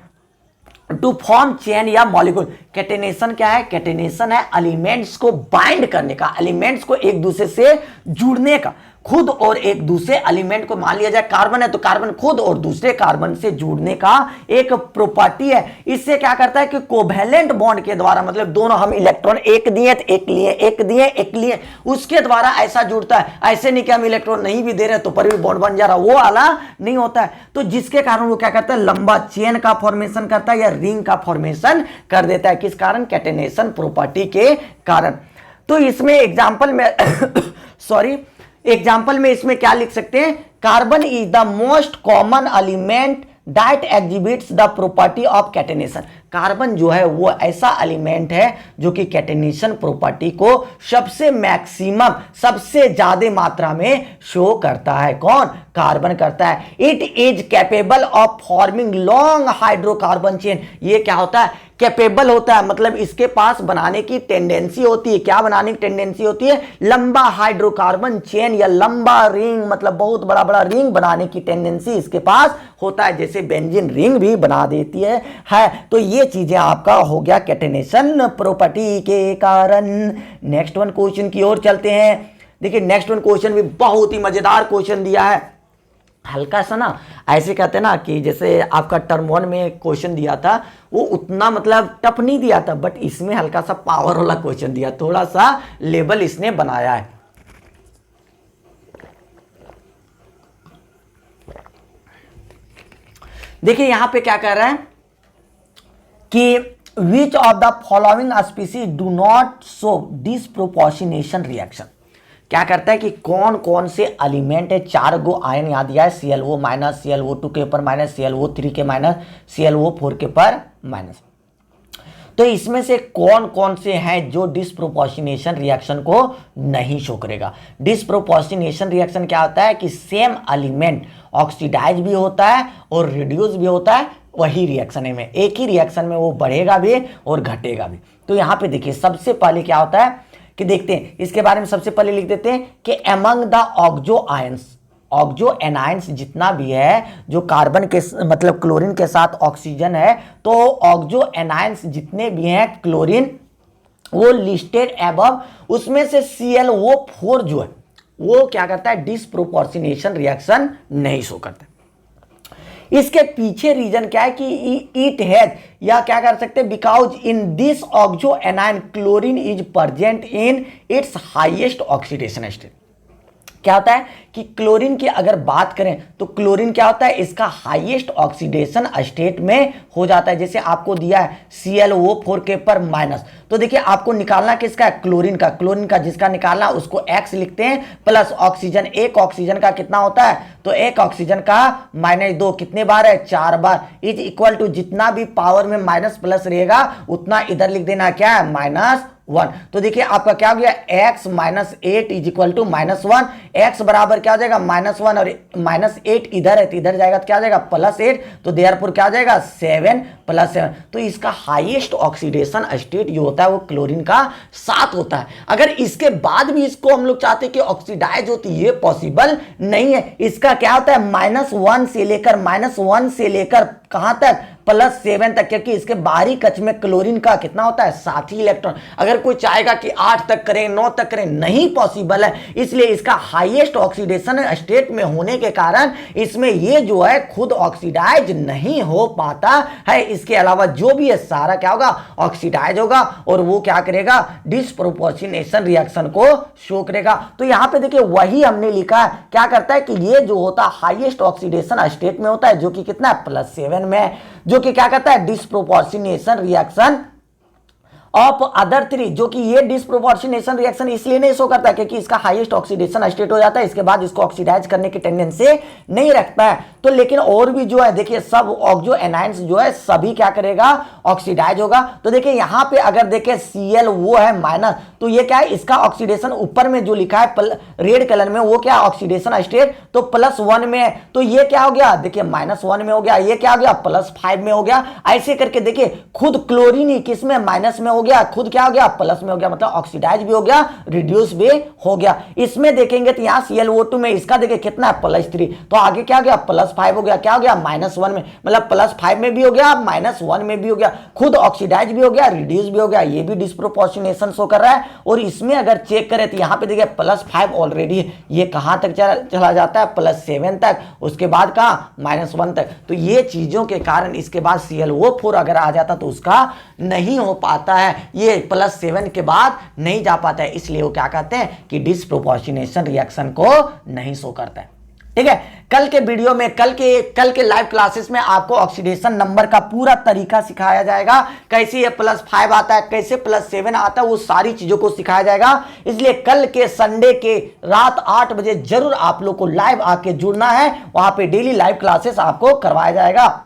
to form chain या मॉलिक्यूल। कैटेनेशन क्या है, कैटेनेशन है एलिमेंट्स को बाइंड करने का, एलिमेंट्स को एक दूसरे से जुड़ने का। खुद और एक दूसरे एलिमेंट को, मान लिया जाए कार्बन है तो कार्बन खुद और दूसरे कार्बन से जुड़ने का एक प्रॉपर्टी है। इससे क्या करता है कि कोवेलेंट बॉन्ड के द्वारा, मतलब दोनों हम इलेक्ट्रॉन एक दिए तो एक लिए, एक दिए एक लिए, उसके द्वारा ऐसा जुड़ता है। ऐसे नहीं कि हम इलेक्ट्रॉन नहीं भी दे रहे तो पर भी बॉन्ड बन जा रहा, वो वाला नहीं होता है। तो जिसके कारण वो क्या करता है, लंबा चेन का फॉर्मेशन करता है या रिंग का फॉर्मेशन कर देता है। किस कारण, कैटेनेशन प्रॉपर्टी के कारण। तो इसमें एग्जाम्पल में सॉरी एग्जाम्पल में इसमें क्या लिख सकते हैं, carbon is the most common element that exhibits the property of catenation. Carbon जो है वो ऐसा एलिमेंट है जो कि कैटेनेशन प्रॉपर्टी को सबसे मैक्सिमम, सबसे ज्यादा मात्रा में शो करता है। कौन, कार्बन करता है। It is capable of forming long hydrocarbon chain. ये क्या होता है, कैपेबल होता है, मतलब इसके पास बनाने की टेंडेंसी होती है। क्या बनाने की टेंडेंसी होती है, लंबा हाइड्रोकार्बन चेन या लंबा रिंग, मतलब बहुत बड़ा बड़ा रिंग बनाने की टेंडेंसी इसके पास होता है, जैसे बेंजीन रिंग भी बना देती है। तो ये चीजें आपका हो गया कैटेनेशन प्रॉपर्टी के कारण। नेक्स्ट वन क्वेश्चन की ओर चलते हैं। देखिए नेक्स्ट वन क्वेश्चन भी बहुत ही मजेदार क्वेश्चन दिया है, हल्का सा ना, ऐसे कहते हैं ना कि जैसे आपका टर्म 1 में क्वेश्चन दिया था वो उतना मतलब टफ नहीं दिया था, बट इसमें हल्का सा पावर वाला क्वेश्चन दिया, थोड़ा सा लेवल इसने बनाया है। देखिए यहां पे क्या कह रहा है कि which of the following species do not show disproportionation reaction. क्या करता है कि कौन कौन से एलिमेंट है, 4 गो आयन यहां दिया है, ClO माइनस, ClO2 के ऊपर माइनस, ClO3 के माइनस, ClO4 के ऊपर माइनस। तो इसमें से कौन कौन से हैं जो डिस्प्रोपोर्शनेशन रिएक्शन को नहीं शो करेगा। डिस्प्रोपोर्शनेशन रिएक्शन क्या होता है कि सेम एलिमेंट ऑक्सीडाइज भी होता है और रिड्यूस भी होता है, वही रिएक्शन में, एक ही रिएक्शन में वो बढ़ेगा भी और घटेगा भी। तो यहां पे देखिए सबसे पहले क्या होता है कि देखते हैं इसके बारे में, सबसे पहले लिख देते हैं कि among the oxo ions, oxo anions जितना भी है, जो कार्बन के मतलब क्लोरीन के साथ ऑक्सीजन है, तो ऑक्सो एनायंस जितने भी हैं क्लोरीन, वो लिस्टेड अबव, उसमें से ClO4 जो है वो क्या करता है, डिस्प्रोपोर्शनेशन रिएक्शन नहीं शो करता। इसके पीछे रीजन क्या है कि इट हैज, या क्या कर सकते हैं, because in this oxo anion chlorine is present in its highest oxidation state. क्या होता है कि क्लोरीन की अगर बात करें तो क्लोरीन क्या होता है, इसका हाईएस्ट ऑक्सीडेशन स्टेट में हो जाता है। जैसे आपको दिया है ClO4 के ऊपर माइनस, तो देखिए आपको निकालना किसका है, क्लोरीन का। क्लोरीन का जिसका निकालना उसको X लिखते हैं, प्लस ऑक्सीजन, एक ऑक्सीजन का कितना होता है, तो एक ऑक्सीजन का -2 कितने बार है, 4 बार, इज इक्वल टू जितना भी पावर में माइनस प्लस रहेगा उतना इधर लिख देना, क्या है, -1। तो देखिए आपका क्या हो गया, x - 8 is equal to -1। x बराबर क्या हो जाएगा, -1 और -8 इधर है तो इधर जाएगा तो क्या हो जाएगा, +8। तो देयरफॉर क्या हो जाएगा, 7 + 7। तो इसका हाईएस्ट ऑक्सीडेशन स्टेट जो होता है वो क्लोरीन का 7 होता है। अगर इसके बाद भी इसको हम लोग चाहते कि ऑक्सीडाइज होती, ये पॉसिबल नहीं है। इसका क्या होता है, -1 से लेकर कहां तक, +7 तक, क्योंकि इसके बाहरी कक्ष में क्लोरीन का कितना होता है 7 ही इलेक्ट्रॉन। अगर कोई चाहेगा कि 8 तक करें 9 तक करें, नहीं पॉसिबल है, इसलिए इसका हाईएस्ट ऑक्सीडेशन स्टेट में होने के कारण इसमें ये जो है खुद ऑक्सीडाइज नहीं हो पाता है। इसके अलावा जो भी है सारा क्या होगा, ऑक्सीडाइज होगा और वो क्या करेगा, डिस्प्रोपोर्शनेशन रिएक्शन को शो करेगा। तो यहां पे देखिए वही हमने लिखा है, क्या करता है कि ये जो होता है हाईएस्ट ऑक्सीडेशन स्टेट में होता है, जो कि कितना है +7 में है, जो कि क्या करता है डिस्प्रोपोर्शनेशन रिएक्शन ऑफ अदर 3, जो कि ये डिस्प्रोपोर्शनेशन रिएक्शन इसलिए नहीं शो करता क्योंकि इसका हाईएस्ट ऑक्सीडेशन स्टेट हो जाता है, इसके बाद इसको ऑक्सीडाइज करने की टेंडेंसी नहीं रखता है। तो लेकिन और भी जो है देखिए सब ऑक्सो एनायंस जो है सभी क्या करेगा, ऑक्सीडाइज होगा। तो देखिए यहां पे अगर देखें Cl वो है माइनस, तो ये क्या है, इसका ऑक्सीडेशन ऊपर में जो लिखा है रेड कलर में वो क्या ऑक्सीडेशन स्टेट तो +1 में है, तो ये क्या हो गया देखिए -1 में हो गया, ये क्या हो गया +5 में हो गया। ऐसे करके देखिए खुद क्लोरीन ही किस में माइनस में हो गया, खुद क्या हो गया प्लस में हो गया, मतलब ऑक्सीडाइज भी हो गया, रिड्यूस भी हो गया। इसमें देखेंगे तो यहां ClO2 में इसका देखिए कितना है +3, तो आगे क्या हो गया +5 हो गया, क्या हो गया -1 में, मतलब +5 में भी हो गया -1 में भी हो गया, खुद ऑक्सीडाइज भी हो गया, रिड्यूस भी हो गया, ये भी डिस्प्रोपोर्शनेशन शो कर रहा है। और इसमें अगर चेक करें तो यहां पे देखिए +5 ऑलरेडी, ये कहां तक चला जाता है +7 तक, उसके बाद कहां -1 तक। तो ये चीजों के कारण इसके बाद ClO4 अगर आ जाता तो उसका नहीं हो पाता है, ये +7 के बाद नहीं जा पाता है, इसलिए वो क्या कहते हैं कि डिस्प्रोपोर्शनेशन रिएक्शन को नहीं शो करता है। ठीक है, कल के वीडियो में कल के लाइव क्लासेस में आपको ऑक्सीडेशन नंबर का पूरा तरीका सिखाया जाएगा, कैसे ये +5 आता है, कैसे +7 आता है, वो सारी चीजों को सिखाया जाएगा। इसलिए कल के संडे के रात 8 बजे जरूर आप लोग को लाइव आके जुड़ना है, वहां पे डेली लाइव क्लासेस आपको करवाया जाएगा।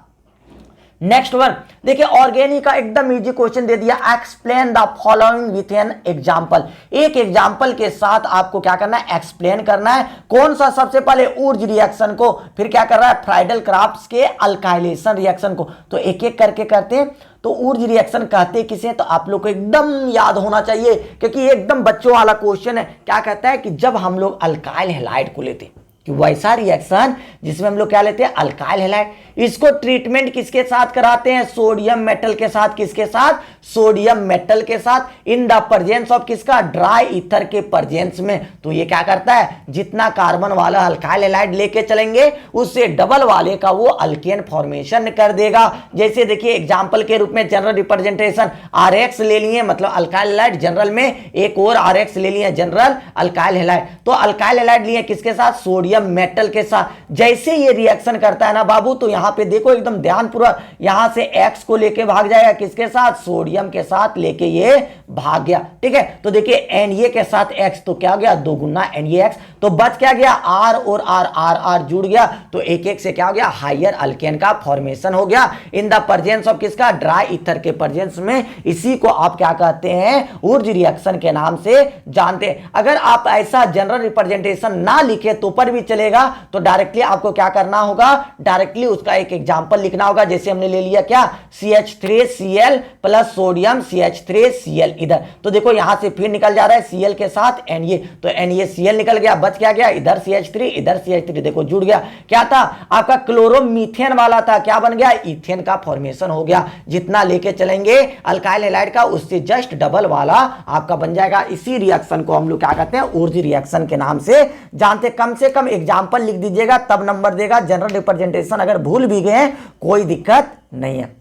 नेक्स्ट वन देखिए, ऑर्गेनिक का एकदम इजी क्वेश्चन दे दिया, explain the following with an example. एक एग्जांपल के साथ आपको क्या करना है, एक्सप्लेन करना है। कौन सा, सबसे पहले ऊर्ज रिएक्शन को, फिर क्या कर रहा है फ्राइडल क्राफ्ट के अल्काइलेशन रिएक्शन को। तो एक एक करके करते हैं। तो ऊर्ज रिएक्शन कहते किसे, तो आप लोग को एकदम याद होना चाहिए क्योंकि ये एकदम बच्चों वाला क्वेश्चन है। क्या कहता है कि जब हम लोग अल्काइल हैलाइड को लेते हैं, कि वैसा रिएक्शन जिसमें हम लोग क्या लेते हैं अल्काइल हैलाइड, इसको ट्रीटमेंट किसके साथ कराते हैं, सोडियम मेटल के साथ। किसके साथ, सोडियम मेटल के साथ, इन द प्रेजेंस ऑफ किसका, ड्राई ईथर के प्रेजेंस में। तो ये क्या करता है, जितना कार्बन वाला अल्काइल हैलाइड लेके चलेंगे उससे डबल वाले का वो अल्केन फॉर्मेशन कर देगा। जैसे देखिए एग्जांपल के रूप में जनरल रिप्रेजेंटेशन RX ले लिए, मतलब अल्काइल हैलाइड, जनरल में एक और RX ले लिए, जनरल अल्काइल हैलाइड। तो अल्काइल हैलाइड लिए किसके साथ, सोडियम मेटल के साथ। जैसे ये रिएक्शन करता है ना बाबू, तो यहां पे देखो एकदम ध्यानपूर्वक, यहां से X को लेके भाग जाएगा, किसके साथ, सोडियम के साथ लेके ये भाग गया। ठीक है, तो देखिए Na के साथ X, तो क्या हो गया 2 गुना NaX, तो बच क्या गया R और R जुड़ गया, तो एक एक से क्या हो गया हायर अल्केन का फॉर्मेशन हो गया इन द प्रेजेंस ऑफ किसका, ड्राई ईथर के प्रेजेंस में। इसी को आप क्या कहते हैं, ऊर्ज रिएक्शन के नाम से जानते हैं। अगर आप ऐसा जनरल रिप्रेजेंटेशन ना लिखे तो पर भी चलेगा, तो डायरेक्टली आपको क्या करना होगा, डायरेक्टली उसका एक एग्जांपल लिखना होगा। जैसे हमने ले लिया क्या, CH3Cl प्लस सोडियम CH3Cl इधर, तो देखो यहां से फिर निकल जा रहा है Cl के साथ Na, तो NaCl निकल गया, बच क्या गया, इधर CH3 इधर CH3, देखो जुड़ गया। क्या था आपका क्लोरोमीथेन वाला था, क्या बन गया, इथेन का फॉर्मेशन हो गया। जितना लेके चलेंगे अल्काइल हैलाइड का उससे जस्ट डबल वाला आपका बन जाएगा। इसी रिएक्शन को हम लोग क्या कहते हैं, ऊर्ज रिएक्शन के नाम से जानते। कम से कम एग्जांपल लिख दीजिएगा तब नंबर देगा। जनरल रिप्रेजेंटेशन अगर भूल भी गए कोई दिक्कत नहीं है।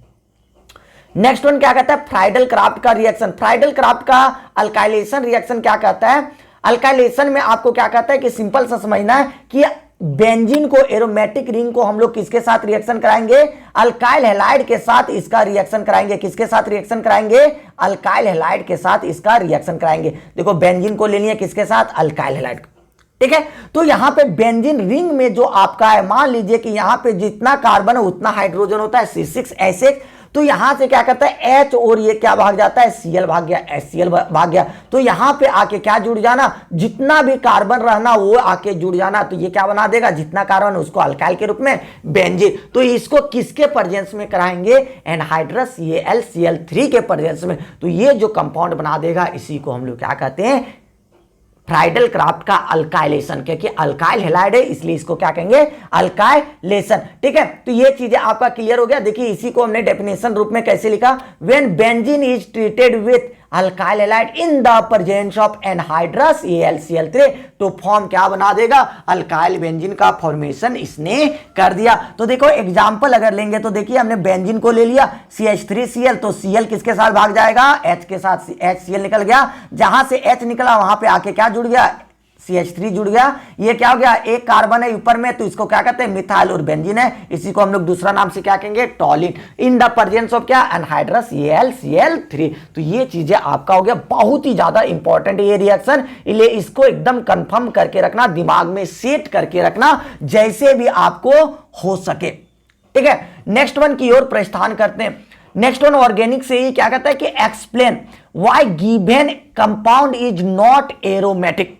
नेक्स्ट वन क्या कहता है, फ्राइडल क्राफ्ट का रिएक्शन। फ्राइडल क्राफ्ट का अल्काइलेशन रिएक्शन क्या कहता है, अल्काइलेशन में आपको क्या कहता है कि सिंपल सा समझना है कि बेंजीन को, एरोमेटिक रिंग को हम लोग किसके साथ रिएक्शन कराएंगे, अल्काइल हैलाइड के साथ इसका रिएक्शन कराएंगे। किसके साथ रिएक्शन कराएंगे, अल्काइल हैलाइड के साथ इसका रिएक्शन कराएंगे। देखो बेंजीन को ले लिया किसके साथ, अल्काइल हैलाइड। ठीक है, तो यहां पे बेंजीन रिंग में जो आपका है, मान लीजिए कि यहां पे जितना कार्बन है उतना हाइड्रोजन होता है C6H6, तो यहां से क्या करता है H और ये क्या भाग जाता है, Cl भाग गया, HCl भाग गया। तो यहां पे आके क्या जुड़ जाना, जितना भी कार्बन रहना वो आके जुड़ जाना। तो ये क्या बना देगा, जितना कार्बन उसको अल्काइल के रूप में बेंजीन। तो इसको किसके प्रेजेंस में कराएंगे, एनहाइड्रस CaLCl3 के प्रेजेंस में। तो ये जो कंपाउंड बना देगा इसी को हम लोग क्या कहते हैं, फ्राइडल क्राफ्ट का अल्काइलेशन, क्योंकि अल्काइल हैलाइड है इसलिए इसको क्या कहेंगे, अल्काइलेशन। ठीक है, तो ये चीजें आपका क्लियर हो गया। देखिए इसी को हमने डेफिनेशन रूप में कैसे लिखा, when benzene is treated with alkyl halide in the presence of anhydrous AlCl3 तो फॉर्म क्या बना देगा, अल्काइल बेंजीन का फॉर्मेशन इसने कर दिया। तो देखो एग्जांपल अगर लेंगे तो देखिए हमने बेंजीन को ले लिया CH3Cl, तो Cl किसके साथ भाग जाएगा, H के साथ, HCl निकल गया, जहां से H निकला वहां पे आके क्या जुड़ गया, CH3 जुड़ गया। ये क्या हो गया, एक कार्बन है ऊपर में, तो इसको क्या कहते हैं, मिथाइल और बेंजीन है, इसी को हम लोग दूसरा नाम से क्या कहेंगे, टॉलिन, इन द प्रेजेंस ऑफ क्या, एनहाइड्रस AlCl3। तो ये चीजें आपका हो गया, बहुत ही ज्यादा इंपॉर्टेंट ये रिएक्शन, इसलिए इसको एकदम कंफर्म करके रखना, दिमाग में सेट करके रखना जैसे भी आपको हो सके। ठीक है, नेक्स्ट वन की ओर प्रस्थान करते हैं। नेक्स्ट वन ऑर्गेनिक से ही क्या कहता है कि explain why given compound is not aromatic.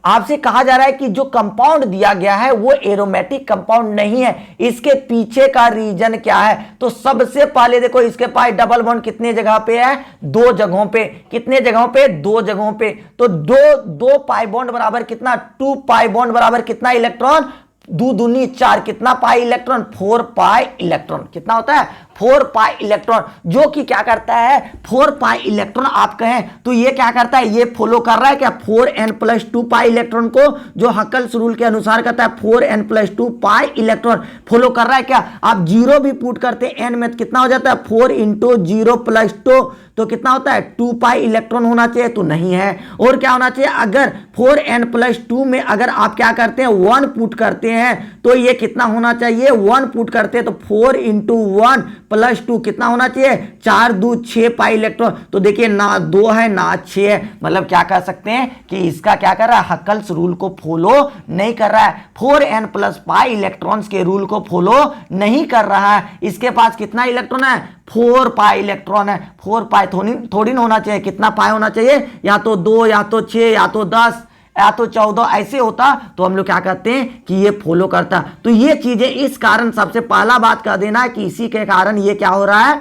आपसे कहा जा रहा है कि जो कंपाउंड दिया गया है वो एरोमेटिक कंपाउंड नहीं है, इसके पीछे का रीजन क्या है। तो सबसे पहले देखो इसके पास डबल बॉन्ड कितने जगह पे है, 2 जगहों पे, कितने जगहों पे, 2 जगहों पे। तो दो पाई बॉन्ड बराबर कितना, 2 पाई बॉन्ड बराबर कितना इलेक्ट्रॉन, 2 दूनी 4, कितना पाई इलेक्ट्रॉन, 4 पाई इलेक्ट्रॉन, कितना होता है, 4 पाई इलेक्ट्रॉन, जो कि क्या करता है, 4 पाई इलेक्ट्रॉन आप कहें तो ये क्या करता है, ये फॉलो कर रहा है क्या, 4n+2 पाई इलेक्ट्रॉन को, जो हकल्स रूल के अनुसार कहता है 4n+2 पाई इलेक्ट्रॉन फॉलो कर रहा है क्या। आप 0 भी पुट करते हैं n में, कितना हो जाता है, 4 × 0+2, तो कितना होता है, 2 पाई इलेक्ट्रॉन होना चाहिए, तो नहीं है। और क्या होना चाहिए, अगर 4n+2 में अगर आप क्या करते हैं 1 पुट करते हैं तो ये कितना होना चाहिए, 1 पुट करते हैं तो 4 × 1+2 कितना होना चाहिए, 4 2 6 पाई इलेक्ट्रॉन। तो देखिए ना 2 है ना 6 है, मतलब क्या कह सकते हैं कि इसका क्या कर रहा है, हकल्स रूल को फॉलो नहीं कर रहा है, 4n+ पाई इलेक्ट्रॉन्स के रूल को फॉलो नहीं कर रहा है। इसके पास कितना इलेक्ट्रॉन है, 4 पाई इलेक्ट्रॉन है, 4 पाई थोड़ी ना होना चाहिए, कितना पाई होना चाहिए, या तो 2 या तो 6 या तो 10 या तो 14, ऐसे होता तो हम लोग क्या कहते हैं कि ये फॉलो करता। तो ये चीजें इस कारण सबसे पहला बात कह देना है कि इसी के कारण ये क्या हो रहा है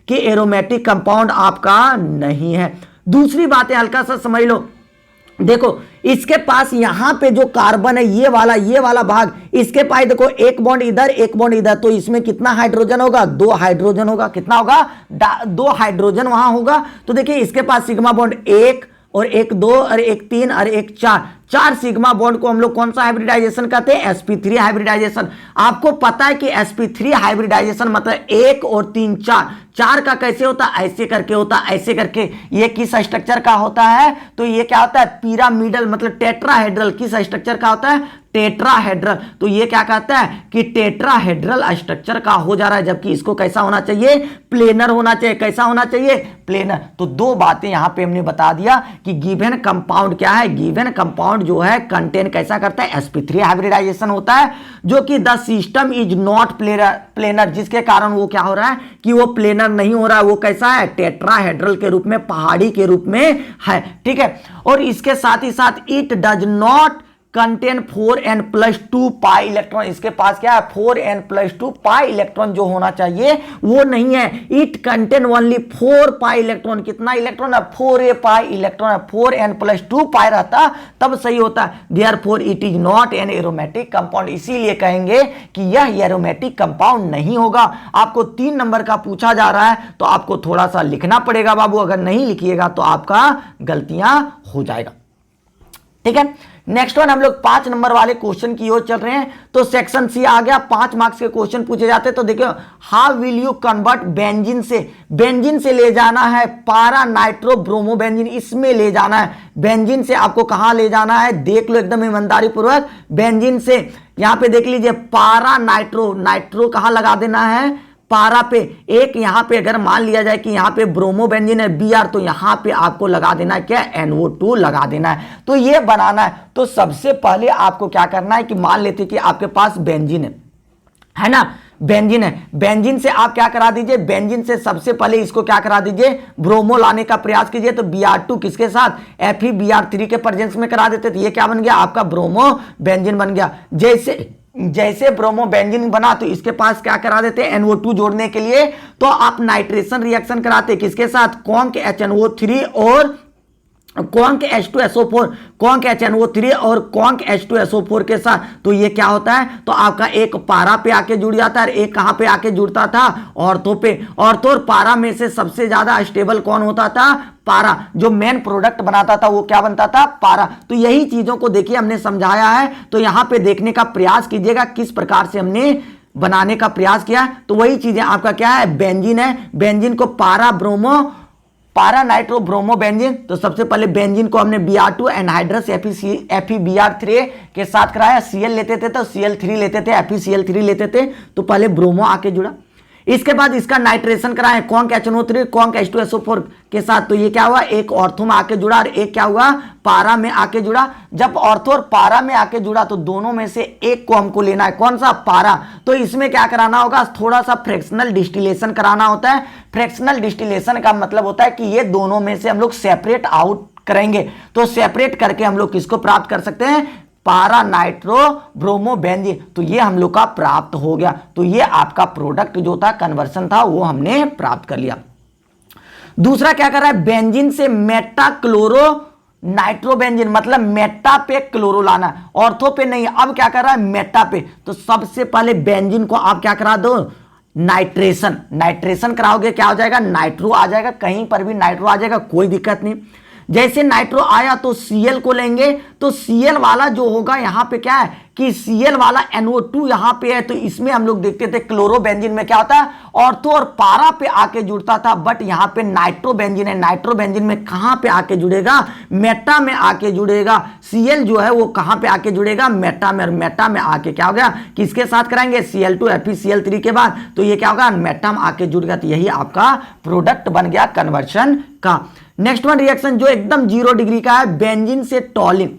कि एरोमेटिक कंपाउंड आपका नहीं है। दूसरी बात है, हल्का सा समझ लो, देखो इसके पास यहां पे जो कार्बन है ये वाला भाग, इसके पास देखो एक बॉन्ड इधर एक बॉन्ड इधर, तो इसमें कितना हाइड्रोजन होगा, 2 हाइड्रोजन होगा, कितना होगा, 2 हाइड्रोजन वहां होगा। तो देखिए इसके पास सिग्मा बॉन्ड 1 और 1 2 और 1 3 और 1 4 सिग्मा बॉन्ड को हम लोग कौन सा हाइब्रिडाइजेशन कहते हैं, sp3 हाइब्रिडाइजेशन। आपको पता है कि sp3 हाइब्रिडाइजेशन मतलब 1 और 3 4 का कैसे होता है, ऐसे करके होता है, ऐसे करके। ये किस स्ट्रक्चर का होता है, तो ये क्या होता है, पिरामिडल मतलब टेट्राहेड्रल, किस स्ट्रक्चर का होता है, टेट्राहेड्रल। तो ये क्या कहता है कि टेट्राहेड्रल स्ट्रक्चर का हो जा रहा है, जबकि इसको कैसा होना चाहिए, प्लेनर होना चाहिए। कैसा होना चाहिए, प्लेनर। तो 2 बातें यहां पे हमने बता दिया कि गिवन कंपाउंड क्या है, गिवन कंपाउंड जो है कंटेन कैसा करता है, sp3 हाइब्रिडाइजेशन होता है, जो कि the system is not planar, जिसके कारण वो क्या हो रहा है कि वो प्लेनर नहीं हो रहा है, वो कैसा है, टेट्राहेड्रल के रूप में, पहाड़ी के रूप में है। ठीक है, और इसके साथ ही साथ it does not contain 4n+2 pi electron. इसके पास क्या है, 4n+2 पाई इलेक्ट्रॉन जो होना चाहिए वो नहीं है। It contain only 4 pi electron. कितना इलेक्ट्रॉन है, 4a पाई इलेक्ट्रॉन है। 4n+2 पाई रहता तब सही होता है। Therefore it is not an aromatic compound. इसीलिए कहेंगे कि यह एरोमेटिक कंपाउंड नहीं होगा। आपको 3 नंबर का पूछा जा रहा है तो आपको थोड़ा सा लिखना पड़ेगा बाबू, अगर नहीं लिखिएगा तो आपका गलतियां हो जाएगा। ठीक है, नेक्स्ट वन हम लोग 5 नंबर वाले क्वेश्चन की ओर चल रहे हैं। तो सेक्शन सी आ गया, 5 मार्क्स के क्वेश्चन पूछे जाते हैं। तो देखियो, how will you convert benzene से ले जाना है पारा नाइट्रो ब्रोमो बेंजीन, इसमें ले जाना है। बेंजीन से आपको कहां ले जाना है, देख लो एकदम ईमानदारी पूर्वक। बेंजीन से यहां पे देख लीजिए, पारा नाइट्रो कहां लगा देना है, पारा पे। एक यहां पे अगर मान लिया जाए कि यहां पे ब्रोमो बेंजीन है Br, तो यहां पे आपको लगा देना है क्या, NO2 लगा देना है। तो ये बनाना है, तो सबसे पहले आपको क्या करना है कि मान लेते कि आपके पास बेंजीन है ना, बेंजीन है। बेंजीन से आप क्या करा दीजिए, बेंजीन से सबसे पहले इसको क्या करा दीजिए, ब्रोमो लाने का प्रयास कीजिए। तो Br2 किसके साथ, FeBr3 के प्रेजेंस में करा देते, तो ये क्या बन गया, आपका ब्रोमो बेंजीन बन गया। जैसे ब्रोमो बेंजीन बना तो इसके पास क्या करा देते हैं, NO2 जोड़ने के लिए तो आप नाइट्रेशन रिएक्शन कराते किसके साथ, कौन के HNO3 और कॉन्क H2SO4 कॉन्क HNO3 और कॉन्क H2SO4 के साथ, तो ये क्या होता है, तो आपका एक पारा पे आके जुड़ जाता है, एक कहां पे आके जुड़ता था, ऑर्थो पे। ऑर्थो और पारा में से सबसे ज्यादा स्टेबल कौन होता था, पारा। जो मेन प्रोडक्ट बनाता था वो क्या बनता था, पारा। तो यही चीजों को देखिए हमने समझाया है, तो यहां पे देखने का प्रयास कीजिएगा किस प्रकार से हमने बनाने का प्रयास किया है। तो वही चीजें आपका क्या है, बेंजीन है। बेंजीन को पारा नाइट्रो ब्रोमो बेंजीन। तो सबसे पहले बेंजीन को हमने Br2 एनहाइड्रस FeBr3 के साथ कराया, Cl लेते थे तो Cl3 लेते थे, FeCl3 लेते थे, तो पहले ब्रोमो आके जुड़ा। इसके बाद इसका नाइट्रेशन कराया कॉन्क HNO3 कॉन्क H2SO4 के साथ, तो ये क्या हुआ, एक ऑर्थो में आके जुड़ा और एक क्या हुआ, पारा में आके जुड़ा। जब ऑर्थो और पारा में आके जुड़ा तो दोनों में से एक को हमको लेना है, कौन सा, पारा। तो इसमें क्या कराना होगा, थोड़ा सा फ्रैक्शनल डिस्टिलेशन कराना होता है। फ्रैक्शनल डिस्टिलेशन का मतलब होता है कि ये दोनों में से हम लोग सेपरेट आउट करेंगे। तो सेपरेट करके हम लोग किसको प्राप्त कर सकते हैं, पारा नाइट्रो ब्रोमो बेंजीन। तो ये हम लोग का प्राप्त हो गया। तो ये आपका प्रोडक्ट जो था, कन्वर्सन था, वो हमने प्राप्त कर लिया। दूसरा क्या कर रहा है, बेंजीन से मेटा क्लोरो नाइट्रोबेंजीन, मतलब मेटा पे क्लोरो लाना, ऑर्थो पे नहीं। अब क्या कर रहा है, मेटा पे। तो सबसे पहले बेंजीन को आप क्या करा दो, नाइट्रेशन कराओगे, क्या हो जाएगा, नाइट्रो आ जाएगा। कहीं पर भी नाइट्रो आ जाएगा, कोई दिक्कत नहीं। जैसे नाइट्रो आया तो Cl को लेंगे, तो Cl वाला जो होगा यहां पे क्या है कि Cl वाला NO2 यहां पे है, तो इसमें हम लोग देखते थे क्लोरोबेंजीन में क्या होता है, ऑर्थो और पारा पे आके जुड़ता था, बट यहां पे नाइट्रोबेंजीन है। नाइट्रोबेंजीन में कहां पे आके जुड़ेगा, मेटा में आके जुड़ेगा। Cl जो है वो कहां पे आके जुड़ेगा, मेटा में, और मेटा में आके क्या हो गया, किसके साथ कराएंगे, Cl2 FeCl3 के बाद, तो ये क्या होगा, मेटा में आके जुड़ गया। तो यही आपका प्रोडक्ट बन गया कन्वर्शन का। नेक्स्ट वन रिएक्शन जो एकदम 0 डिग्री का है, बेंजीन से टॉलिन।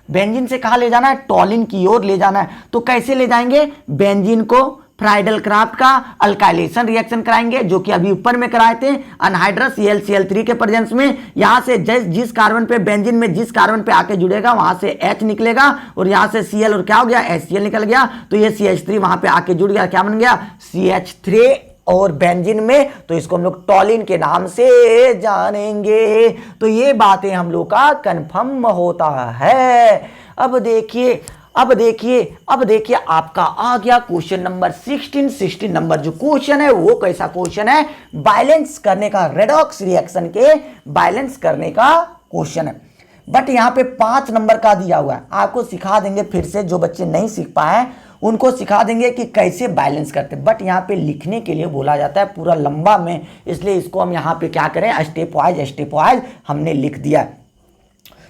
बेंजीन से कहां ले जाना है, टॉलिन की ओर ले जाना है। तो कैसे ले जाएंगे, बेंजीन को फ्राइडल क्राफ्ट का अल्काइलेशन रिएक्शन कराएंगे, जो कि अभी ऊपर में कराए थे, अनहाइड्रस Cl के प्रेजेंस में। यहां से जिस कार्बन पे, बेंजीन में जिस कार्बन पे आके जुड़ेगा वहां से H निकलेगा, और यहां से Cl और क्या हो गया, HCl निकल गया। तो ये CH3 वहां पे आके जुड़ गया, क्या बन गया, CH3 और बेंजीन में। तो इसको हम लोग टॉलिन के नाम से जानेंगे। तो ये बातें हम लोग का कंफर्म होता है। अब देखिए आपका आ गया क्वेश्चन नंबर 16 नंबर जो क्वेश्चन है वो कैसा क्वेश्चन है, बैलेंस करने का, रेडॉक्स रिएक्शन के बैलेंस करने का क्वेश्चन है। बट यहां पे 5 नंबर का दिया हुआ है, आपको सिखा देंगे फिर से, जो बच्चे नहीं सीख पाए उनको सिखा देंगे कि कैसे बैलेंस करते। बट यहाँ पे लिखने के लिए बोला जाता है पूरा लंबा में, इसलिए इसको हम यहाँ पे क्या करें, स्टेप वाइज हमने लिख दिया।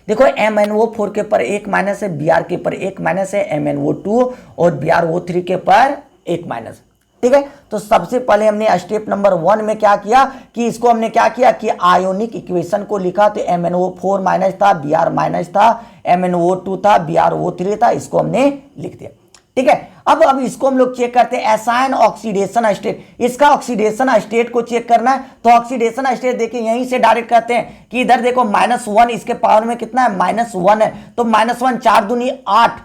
देखो MnO4 के पर 1 माइनस है, Br के पर 1 माइनस है, MnO2 और BrO3 के पर 1 माइनस। ठीक है, तो सबसे पहले हमने स्टेप नंबर 1 में क्या किया कि इसको हमने क्या किया कि आयोनिक इक्वेशन को लिखा। तो MnO4 माइनस था, Br माइनस था, MnO2 था, BrO3 था, इसको हमने लिख दिया। ठीक है, अब इसको हम लोग चेक करते हैं, एसाइन ऑक्सीडेशन स्टेट। इसका ऑक्सीडेशन स्टेट को चेक करना है। तो ऑक्सीडेशन स्टेट देखिए यहीं से डायरेक्ट करते हैं कि इधर देखो -1, इसके पावर में कितना है, -1 है। तो -1 4 दूनी 8,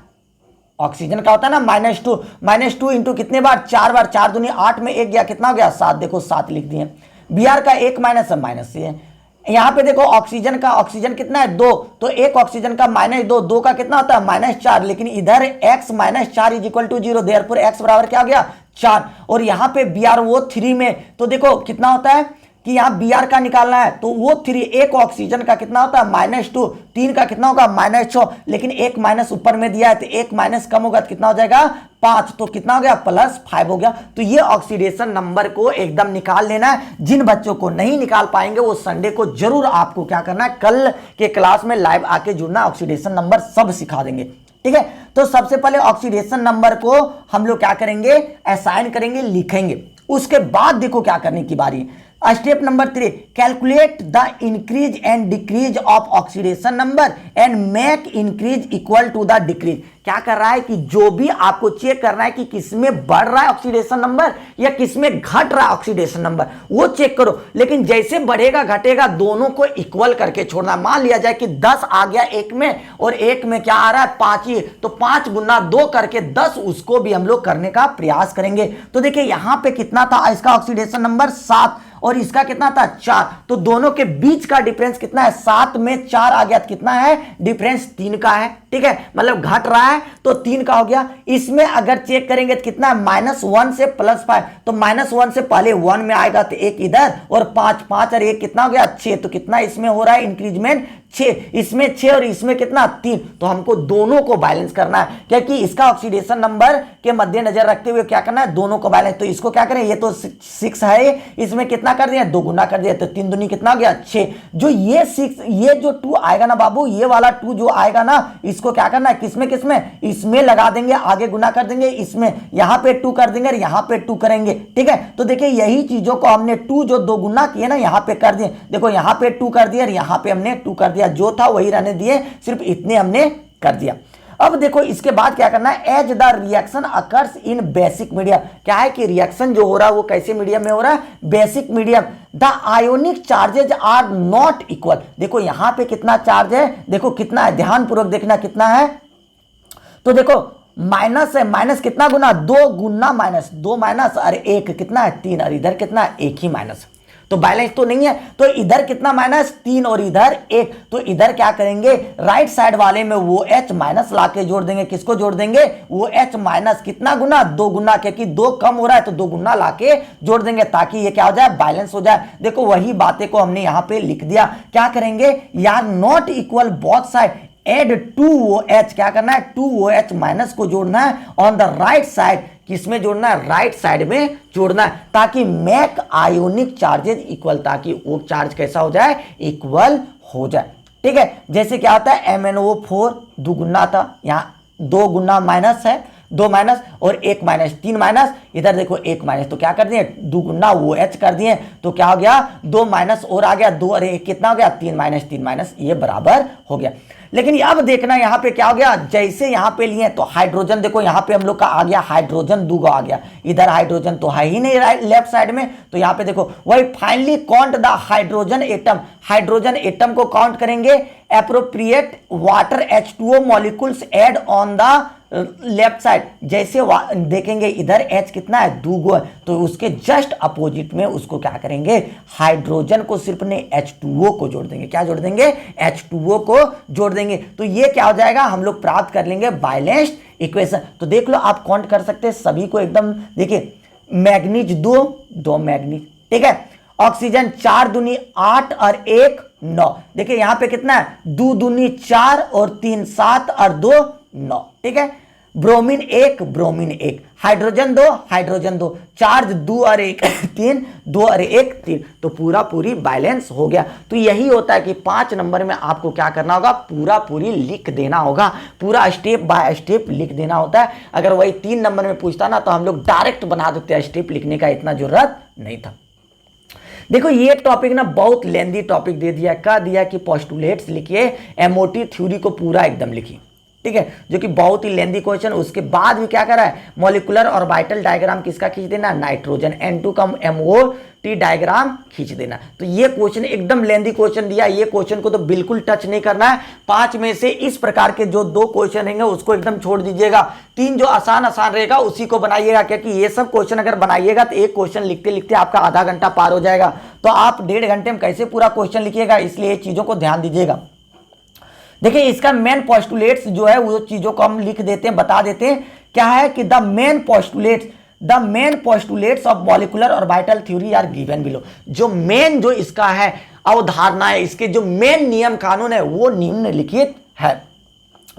ऑक्सीजन का होता है ना -2 इंटू कितने बार, 4 बार, 4 दूनी 8 में 1 गया, कितना हो गया, 7। देखो 7 लिख दिए। Br का 1 माइनस है, माइनस है। यहां पे देखो ऑक्सीजन कितना है, 2, तो एक ऑक्सीजन का -2, 2 का कितना होता है, -4। लेकिन इधर x - 4 = 0, देयरफॉर x बराबर क्या हो गया, 4। और यहां पे BrO3 में तो देखो कितना होता है कि यहाँ Br का निकालना है, तो वो 3, एक ऑक्सीजन का कितना होता है, -2, 3 का कितना होगा, -6। लेकिन एक माइनस ऊपर में दिया है, तो एक माइनस कम होगा तो कितना हो जाएगा, 5। तो कितना हो गया, +5 हो गया। तो ये ऑक्सीडेशन नंबर को एकदम निकाल लेना है। जिन बच्चों को नहीं निकाल पाएंगे वो संडे को जरूर आपको क्या करना है, कल के क्लास में लाइव आके जुड़ना, ऑक्सीडेशन नंबर सब सिखा देंगे। ठीक है, तो सबसे पहले ऑक्सीडेशन नंबर को हम लोग क्या करेंगे, असाइन करेंगे, लिखेंगे। उसके बाद देखो क्या करने की बारी है। Step number 3, calculate the increase and decrease of oxidation number and make increase equal to the decrease. क्या कर रहा है कि जो भी आपको चेक करना है कि किसमें बढ़ रहा है ऑक्सीडेशन नंबर या किसमें घट रहा है ऑक्सीडेशन नंबर, वो चेक करो। लेकिन जैसे बढ़ेगा घटेगा दोनों को इक्वल करके छोड़ना। मान लिया जाए कि 10 आ गया एक में और एक में क्या आ रहा है, 5 ही, तो 5 गुना 2 करके 10, उसको भी हम लोग करने का प्रयास करेंगे। तो देखिए यहां पे कितना था इसका ऑक्सीडेशन नंबर, 7, और इसका कितना था 4, तो दोनों के बीच का डिफरेंस कितना है 7 में 4 आ गया, कितना है डिफरेंस 3 का है। ठीक है, मतलब घट रहा है तो 3 का हो गया। इसमें अगर चेक करेंगे तो कितना है -1 से +5, तो -1 से पहले 1 में आएगा तो 1 इधर और 5 5 और 1 कितना हो गया 6, तो कितना इसमें हो रहा है इंक्रीजमेंट 6, इसमें 6 और इसमें कितना 3, तो हमको दोनों को बैलेंस करना है क्योंकि इसका ऑक्सीडेशन नंबर के मद्देनजर रखते हुए क्या करना है दोनों को बैलेंस। तो इसको क्या करें, ये तो 6 है, इसमें कितना कर दिया 2 गुना कर दिया, तो 3 दूनी कितना हो गया 6। जो ये 6 ये जो 2 आएगा ना बाबू, ये वाला 2 जो आएगा ना इसको क्या करना है किसमें किसमें इसमें लगा देंगे, आगे गुना कर देंगे, इसमें यहां पे 2 कर देंगे और यहां पे 2 करेंगे। ठीक है, तो देखिए यही चीजों को हमने 2 जो 2 गुना किए ना यहां पे कर दिए, देखो यहां पे 2 कर दिया और यहां पे हमने 2 कर दिया, जो था वही रहने दिए, सिर्फ इतने हमने कर दिया। अब देखो इसके बाद क्या करना है, as the reaction occurs in basic medium, क्या है कि रिएक्शन जो हो रहा है वो कैसे मीडियम में हो रहा है, basic medium. The ionic charges are not equal, देखो यहां पे कितना चार्ज है, देखो कितना है, ध्यान पूर्वक देखना कितना है, तो देखो माइनस है, माइनस कितना गुना 2 गुना माइनस 2 माइनस और 1 कितना है 3, और इधर कितना है 1 ही माइनस, तो बैलेंस तो नहीं है, तो इधर कितना -3 और इधर 1, तो इधर क्या करेंगे राइट साइड वाले में वो H माइनस लाके जोड़ देंगे, किसको जोड़ देंगे वो H माइनस, कितना गुना 2 गुना, क्योंकि 2 कम हो रहा है तो 2 गुना लाके जोड़ देंगे ताकि ये क्या हो जाए बैलेंस हो जाए। देखो वही बातें को हमने यहां पे लिख दिया, क्या करेंगे यार not equal both side add 2OH, क्या करना है 2OH माइनस को जोड़ना है ऑन द राइट साइड, किसमें जोड़ना है राइट साइड में जोड़ना है, ताकि मैक आयोनिक चार्जेज इक्वल, ताकि वो चार्ज कैसा हो जाए इक्वल हो जाए। ठीक है, जैसे क्या होता है MnO4 2 गुना था, यहां 2 गुना माइनस है, 2 माइनस और 1 माइनस 3 माइनस, इधर देखो 1 माइनस, तो क्या कर दिए 2 गुना वो H कर दिए, तो क्या हो गया 2 माइनस और आ गया 2 और 1 कितना हो गया 3 माइनस ये बराबर हो गया। लेकिन अब देखना यहां पे क्या हो गया, जैसे यहां पे लिए तो हाइड्रोजन, देखो यहां पे हम लोग का आ गया हाइड्रोजन 2 आ गया, इधर हाइड्रोजन तो है ही नहीं लेफ्ट साइड में, तो यहां पे देखो वही finally count the hydrogen atom, hydrogen atom को काउंट करेंगे, appropriate water H2O molecules add on the left side, जैसे देखेंगे इधर H कितना है 2 है, तो उसके जस्ट अपोजिट में उसको क्या करेंगे हाइड्रोजन को सिर्फ ने H2O को जोड़ देंगे, क्या जोड़ देंगे H2O को जोड़ देंगे, तो ये क्या हो जाएगा हम लोग प्राप्त कर लेंगे बैलेंस्ड इक्वेशन। तो देख लो आप काउंट कर सकते हैं सभी को एकदम, देखिए मैग्नीज 2 मैग्नीज, ठीक है, ऑक्सीजन 4 दूनी 8 और 1 9, देखिए यहां पे कितना है 2 दूनी 4 और 3 7 और 2 9, ठीक है, ब्रोमीन 1 हाइड्रोजन 2 चार्ज 2 और 1 3 2 और 1 3, तो पूरा पूरी बैलेंस हो गया। तो यही होता है कि 5 नंबर में आपको क्या करना होगा, पूरा पूरी लिख देना होगा, पूरा स्टेप बाय स्टेप लिख देना होता है। अगर वही 3 नंबर में पूछता ना तो हम लोग डायरेक्ट बना देते हैं, स्टेप लिखने का इतना जरूरत नहीं था। देखो ये टॉपिक ना बहुत लेंदी टॉपिक दे दिया, कह दिया कि पोस्टुलेट्स लिखिए, एमओटी थ्योरी को पूरा एकदम लिखिए, ठीक है, जो कि बहुत ही लेंदी क्वेश्चन। उसके बाद भी क्या कर रहा है मॉलिक्यूलर ऑर्बिटल डायग्राम किसका खींच देना, नाइट्रोजन N2 का MOT डायग्राम खींच देना। तो ये क्वेश्चन एकदम लेंदी क्वेश्चन दिया, ये क्वेश्चन को तो बिल्कुल टच नहीं करना है। 5 में से इस प्रकार के जो 2 क्वेश्चन रहेंगे उसको एकदम छोड़ दीजिएगा, 3 जो आसान रहेगा उसी को बनाइएगा, क्योंकि ये सब क्वेश्चन अगर बनाइएगा तो एक क्वेश्चन लिखते लिखते आपका आधा घंटा पार हो जाएगा, तो आप 1.5 घंटे में कैसे पूरा क्वेश्चन लिखिएगा, इसलिए ये चीजों को ध्यान दीजिएगा। देखिए इसका मेन पोस्टुलेट्स जो है वो चीजों को हम लिख देते हैं, बता देते हैं क्या है कि the main postulates of molecular orbital theory are given below. जो मेन जो इसका है अवधारणा है, इसके जो मेन नियम कानून है वो निम्नलिखित है।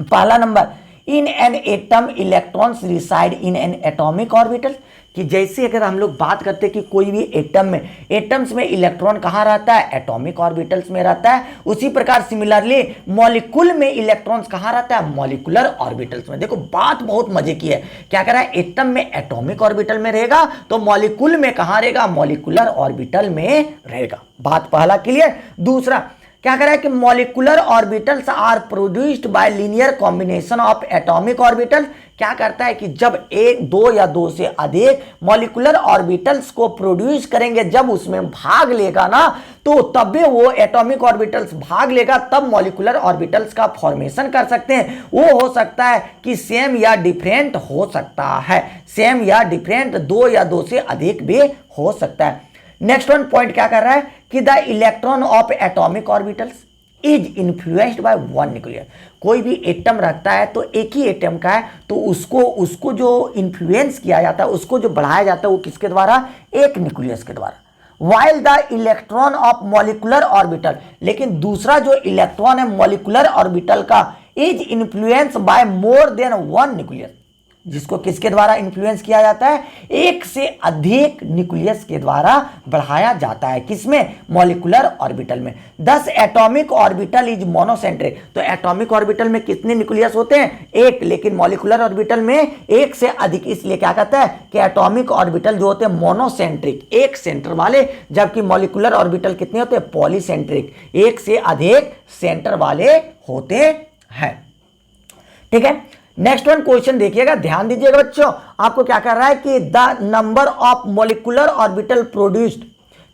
पहला number, in an atom electrons reside in an atomic orbital, कि जैसे अगर हम लोग बात करते हैं कि कोई भी एटम में, एटम्स में इलेक्ट्रॉन कहाँ रहता है, एटॉमिक ऑर्बिटल्स में रहता है, उसी प्रकार सिमिलरली मॉलिक्यूल में इलेक्ट्रॉन्स कहाँ रहता है, मॉलिक्यूलर ऑर्बिटल्स में। देखो बात बहुत मजे की है, क्या कह रहा है एटम में एटॉमिक ऑर्बिटल में रहेगा तो मॉलिक्यूल में कहाँ रहेगा, मॉलिक्यूलर ऑर्बिटल में रहेगा। बात पहला क्लियर। दूसरा क्या कर रहा है कि molecular orbitals are produced by linear combination of atomic orbital. क्या करता है कि जब 1 2 या 2 से अधिक मॉलिक्यूलर ऑर्बिटल्स को प्रोड्यूस करेंगे, जब उसमें भाग लेगा ना तो तब भी वो एटॉमिक ऑर्बिटल्स भाग लेगा, तब मॉलिक्यूलर ऑर्बिटल्स का फॉर्मेशन कर सकते हैं। वो हो सकता है कि सेम या डिफरेंट हो सकता है, सेम या डिफरेंट 2 या 2 से अधिक भी हो सकता है। नेक्स्ट वन पॉइंट क्या कर रहा है कि the electron of atomic orbitals is influenced by one nucleus. कोई भी एटम रखता है तो एक ही एटम का है, तो उसको जो इन्फ्लुएंस किया जाता है, उसको जो बढ़ाया जाता है, वो किसके द्वारा? एक न्यूक्लियस के द्वारा। While the electron of molecular orbital, लेकिन दूसरा जो इलेक्ट्रॉन है मॉलिक्यूलर ऑर्बिटल का, is influence by more than one nucleus, जिसको किसके द्वारा इन्फ्लुएंस किया जाता है? एक से अधिक न्यूक्लियस के द्वारा बढ़ाया जाता है। किसमें? मॉलिक्यूलर ऑर्बिटल में। 10 एटॉमिक ऑर्बिटल इज मोनोसेंट्रिक, तो एटॉमिक ऑर्बिटल में कितने न्यूक्लियस होते हैं? एक, लेकिन मॉलिक्यूलर ऑर्बिटल में एक से अधिक, इसलिए क्या कहता है कि एटॉमिक ऑर्बिटल जो होते हैं मोनोसेंट्रिक, एक सेंटर वाले, जबकि मॉलिक्यूलर ऑर्बिटल कितने होते हैं? पॉलीसेंट्रिक, एक से अधिक सेंटर वाले होते हैं। ठीक है, नेक्स्ट वन क्वेश्चन देखिएगा, ध्यान दीजिएगा बच्चों। आपको क्या कर रहा है कि the number of molecular orbital produced,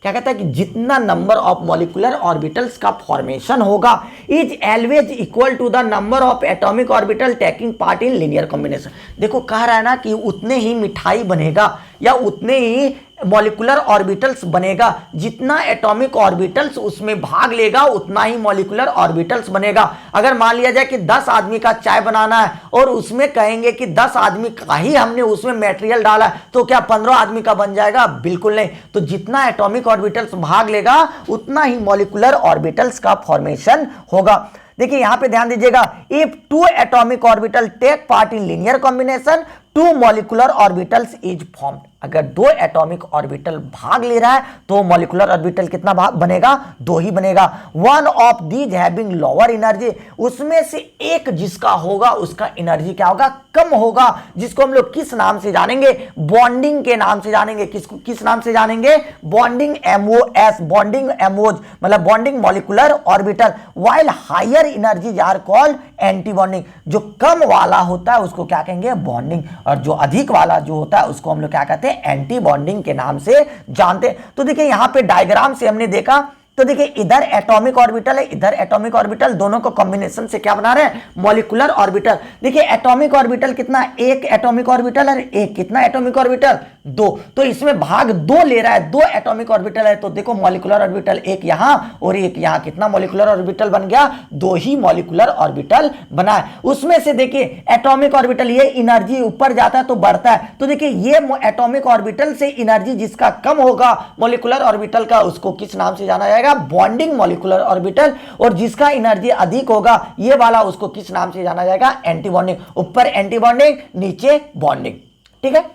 क्या कहता है कि जितना नंबर ऑफ मॉलिक्यूलर ऑर्बिटल्स का फॉर्मेशन होगा is always equal to the number of atomic orbital taking part in linear combination. देखो कह रहा है ना कि उतने ही मिठाई बनेगा या उतने ही मॉलिक्यूलर ऑर्बिटल्स बनेगा, जितना एटॉमिक ऑर्बिटल्स उसमें भाग लेगा उतना ही मॉलिक्यूलर ऑर्बिटल्स बनेगा। अगर मान लिया जाए कि 10 आदमी का चाय बनाना है और उसमें कहेंगे कि 10 आदमी का ही हमने उसमें मटेरियल डाला है, तो क्या 15 आदमी का बन जाएगा? बिल्कुल नहीं। तो जितना एटॉमिक ऑर्बिटल्स भाग लेगा उतना ही मॉलिक्यूलर ऑर्बिटल्स का फॉर्मेशन होगा। देखिए यहां पे ध्यान दीजिएगा, if 2 atomic orbital take part in linear combination 2 molecular orbitals is formed. अगर 2 एटॉमिक ऑर्बिटल भाग ले रहा है तो मॉलिक्यूलर ऑर्बिटल कितना बनेगा? 2 ही बनेगा। One of these having lower energy, उसमें से एक जिसका होगा उसका एनर्जी क्या होगा? कम होगा, जिसको हम लोग किस नाम से जानेंगे? बॉन्डिंग के नाम से जानेंगे। किस नाम से जानेंगे? बॉन्डिंग MOS, बॉन्डिंग एमोज, मतलब bonding molecular orbital. While higher energy are called anti bonding, जो कम वाला होता है उसको क्या कहेंगे? बॉन्डिंग, और जो अधिक वाला जो होता है उसको हम लोग क्या कहते हैं? एंटी बॉन्डिंग के नाम से जानते हैं। तो देखिए यहां पे डायग्राम से हमने देखा, तो देखिए इधर एटॉमिक ऑर्बिटल है, इधर एटॉमिक ऑर्बिटल, दोनों को कॉम्बिनेशन से क्या बना रहे हैं? Molecular orbital. देखिए एटॉमिक ऑर्बिटल कितना? एक एटॉमिक ऑर्बिटल है, एक कितना एटॉमिक ऑर्बिटल? 2। तो इसमें भाग 2 ले रहा है, 2 एटॉमिक ऑर्बिटल है, तो देखो मॉलिक्यूलर ऑर्बिटल एक यहां और एक यहां, कितना मॉलिक्यूलर ऑर्बिटल बन गया? 2 ही मॉलिक्यूलर ऑर्बिटल बना है। उसमें से देखिए एटॉमिक ऑर्बिटल, ये एनर्जी ऊपर जाता है तो बढ़ता है, तो देखिए ये एटॉमिक ऑर्बिटल से एनर्जी जिसका कम होगा मॉलिक्यूलर ऑर्बिटल का, उसको किस नाम से जाना जाएगा? Bonding molecular orbital. और जिसका एनर्जी अधिक होगा ये वाला, उसको किस नाम से जाना जाएगा? Anti bonding. ऊपर एंटी बॉन्डिंग, नीचे बॉन्डिंग। ठीक है,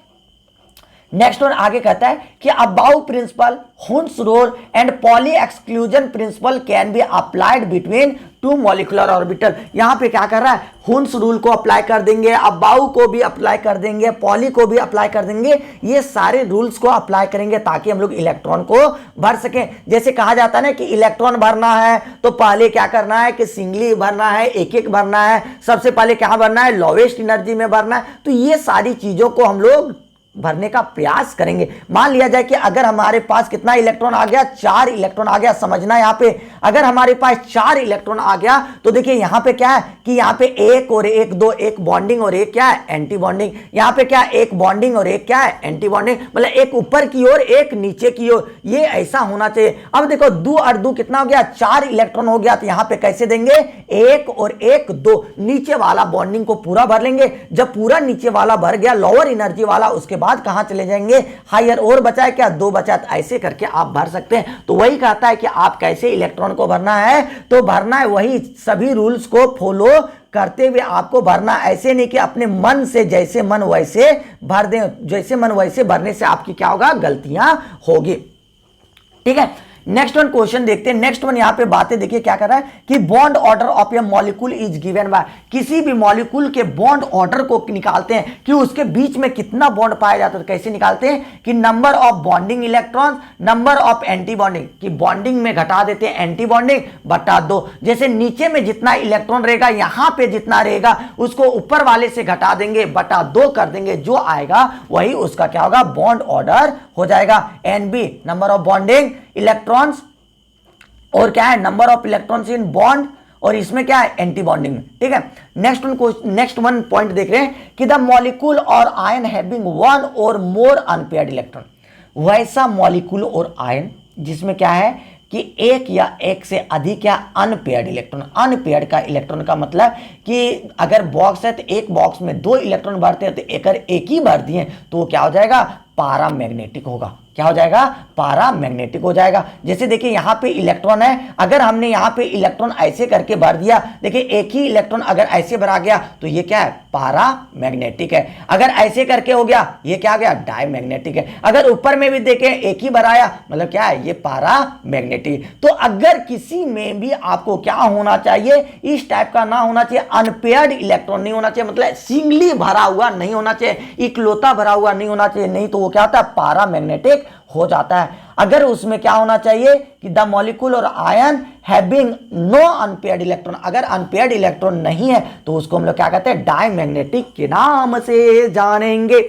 नेक्स्ट वन आगे कहता है कि Aufbau principle, Hund's rule and Pauli exclusion principle can be applied between 2 molecular orbital. यहां पे क्या कर रहा है? हुंस रूल को अप्लाई कर देंगे, अबाउ को भी अप्लाई कर देंगे, पॉली को भी अप्लाई कर देंगे। ये सारे रूल्स को अप्लाई करेंगे ताकि हम लोग इलेक्ट्रॉन को भर सकें। जैसे कहा जाता है ना कि इलेक्ट्रॉन भरना है तो पहले क्या करना है कि सिंगली भरना है, एक एक भरना है, सबसे पहले क्या भरना है? लोवेस्ट एनर्जी में भरना है। तो ये सारी चीजों को हम लोग भरने का प्रयास करेंगे। मान लिया जाए कि अगर हमारे पास कितना इलेक्ट्रॉन आ गया? 4 इलेक्ट्रॉन आ गया। समझना यहां पे, अगर हमारे पास 4 इलेक्ट्रॉन आ गया तो देखिए यहां पे क्या है कि यहां पे एक और एक, 2, एक बॉन्डिंग और एक क्या है? Anti bonding. यहां पे क्या? एक बॉन्डिंग और एक क्या है? Anti bonding. मतलब एक ऊपर की ओर, एक नीचे की ओर, ये ऐसा होना चाहिए। अब देखो 2 और 2 कितना हो गया? 4 इलेक्ट्रॉन हो गया। तो यहां पे कैसे देंगे? 1 और 1, 2। नीचे वाला बॉन्डिंग को पूरा भर लेंगे। जब पूरा नीचे वाला भर गया लोअर एनर्जी वाला, उसके बाद कहां चले जाएंगे? हायर। और बचा है क्या? 2 बचा। तो ऐसे करके आप भर सकते हैं। तो वही कहता है कि आप कैसे इलेक्ट्रॉन को भरना है, तो भरना है वही सभी रूल्स को फॉलो करते हुए आपको भरना। ऐसे नहीं कि अपने मन से जैसे मन वैसे भर दें, जैसे मन वैसे भरने से आपकी क्या होगा? गलतियां होगी। ठीक है, नेक्स्ट वन क्वेश्चन देखते हैं। नेक्स्ट वन यहां पे बातें देखिए क्या कर रहा है कि bond order of A molecule is given by, किसी भी मॉलिक्यूल के बॉन्ड ऑर्डर को निकालते हैं कि उसके बीच में कितना बॉन्ड पाया जाता है। तो कैसे निकालते हैं कि number of bonding electron, number of anti bonding, कि बॉन्डिंग में घटा देते हैं एंटी बॉन्डिंग बटा 2। जैसे नीचे में जितना इलेक्ट्रॉन रहेगा, यहां पे जितना रहेगा उसको ऊपर वाले से घटा देंगे, बटा 2 कर देंगे, जो आएगा वही उसका क्या होगा? बॉन्ड ऑर्डर हो जाएगा। NB number of bonding electrons, और क्या है? Number of electrons in bond, और इसमें क्या है? एंटी बॉन्डिंग में। ठीक है, नेक्स्ट वन पॉइंट देख रहे हैं कि द मॉलिक्यूल और आयन हैविंग 1 और मोर अनपेयर्ड इलेक्ट्रॉन। वैसा मॉलिक्यूल और आयन जिसमें क्या है कि एक या एक से अधिक या अनपेयर्ड इलेक्ट्रॉन। अनपेयर्ड का इलेक्ट्रॉन का मतलब कि अगर बॉक्स है तो एक बॉक्स में 2 इलेक्ट्रॉन भरते हैं, तो अगर एक ही भर दिए तो वो क्या हो जाएगा, पैरामैग्नेटिक होगा। क्या हो जाएगा, पैरामैग्नेटिक हो जाएगा। जैसे देखिए यहां पे इलेक्ट्रॉन है, अगर हमने यहां पे इलेक्ट्रॉन ऐसे करके भर दिया, देखिए एक ही इलेक्ट्रॉन अगर ऐसे भरा गया तो ये क्या है, पैरामैग्नेटिक है। अगर ऐसे करके हो गया, ये क्या हो गया, डायमैग्नेटिक है। अगर ऊपर में भी देखें एक ही भराया, मतलब क्या है, ये पैरामैग्नेटिक। तो अगर किसी में भी आपको क्या होना चाहिए, इस टाइप का ना होना चाहिए, अनपेयर्ड इलेक्ट्रॉन नहीं होना चाहिए, मतलब सिंगली भरा हुआ नहीं होना चाहिए, इकलौता भरा हुआ नहीं होना चाहिए, नहीं तो वो क्या होता है, पैरामैग्नेटिक हो जाता है। अगर उसमें क्या होना चाहिए कि द मॉलिक्यूल और ion having no unpaired electron, अगर अनपेयर्ड इलेक्ट्रॉन नहीं है तो उसको हम लोग क्या कहते हैं, डायमैग्नेटिक के नाम से जानेंगे।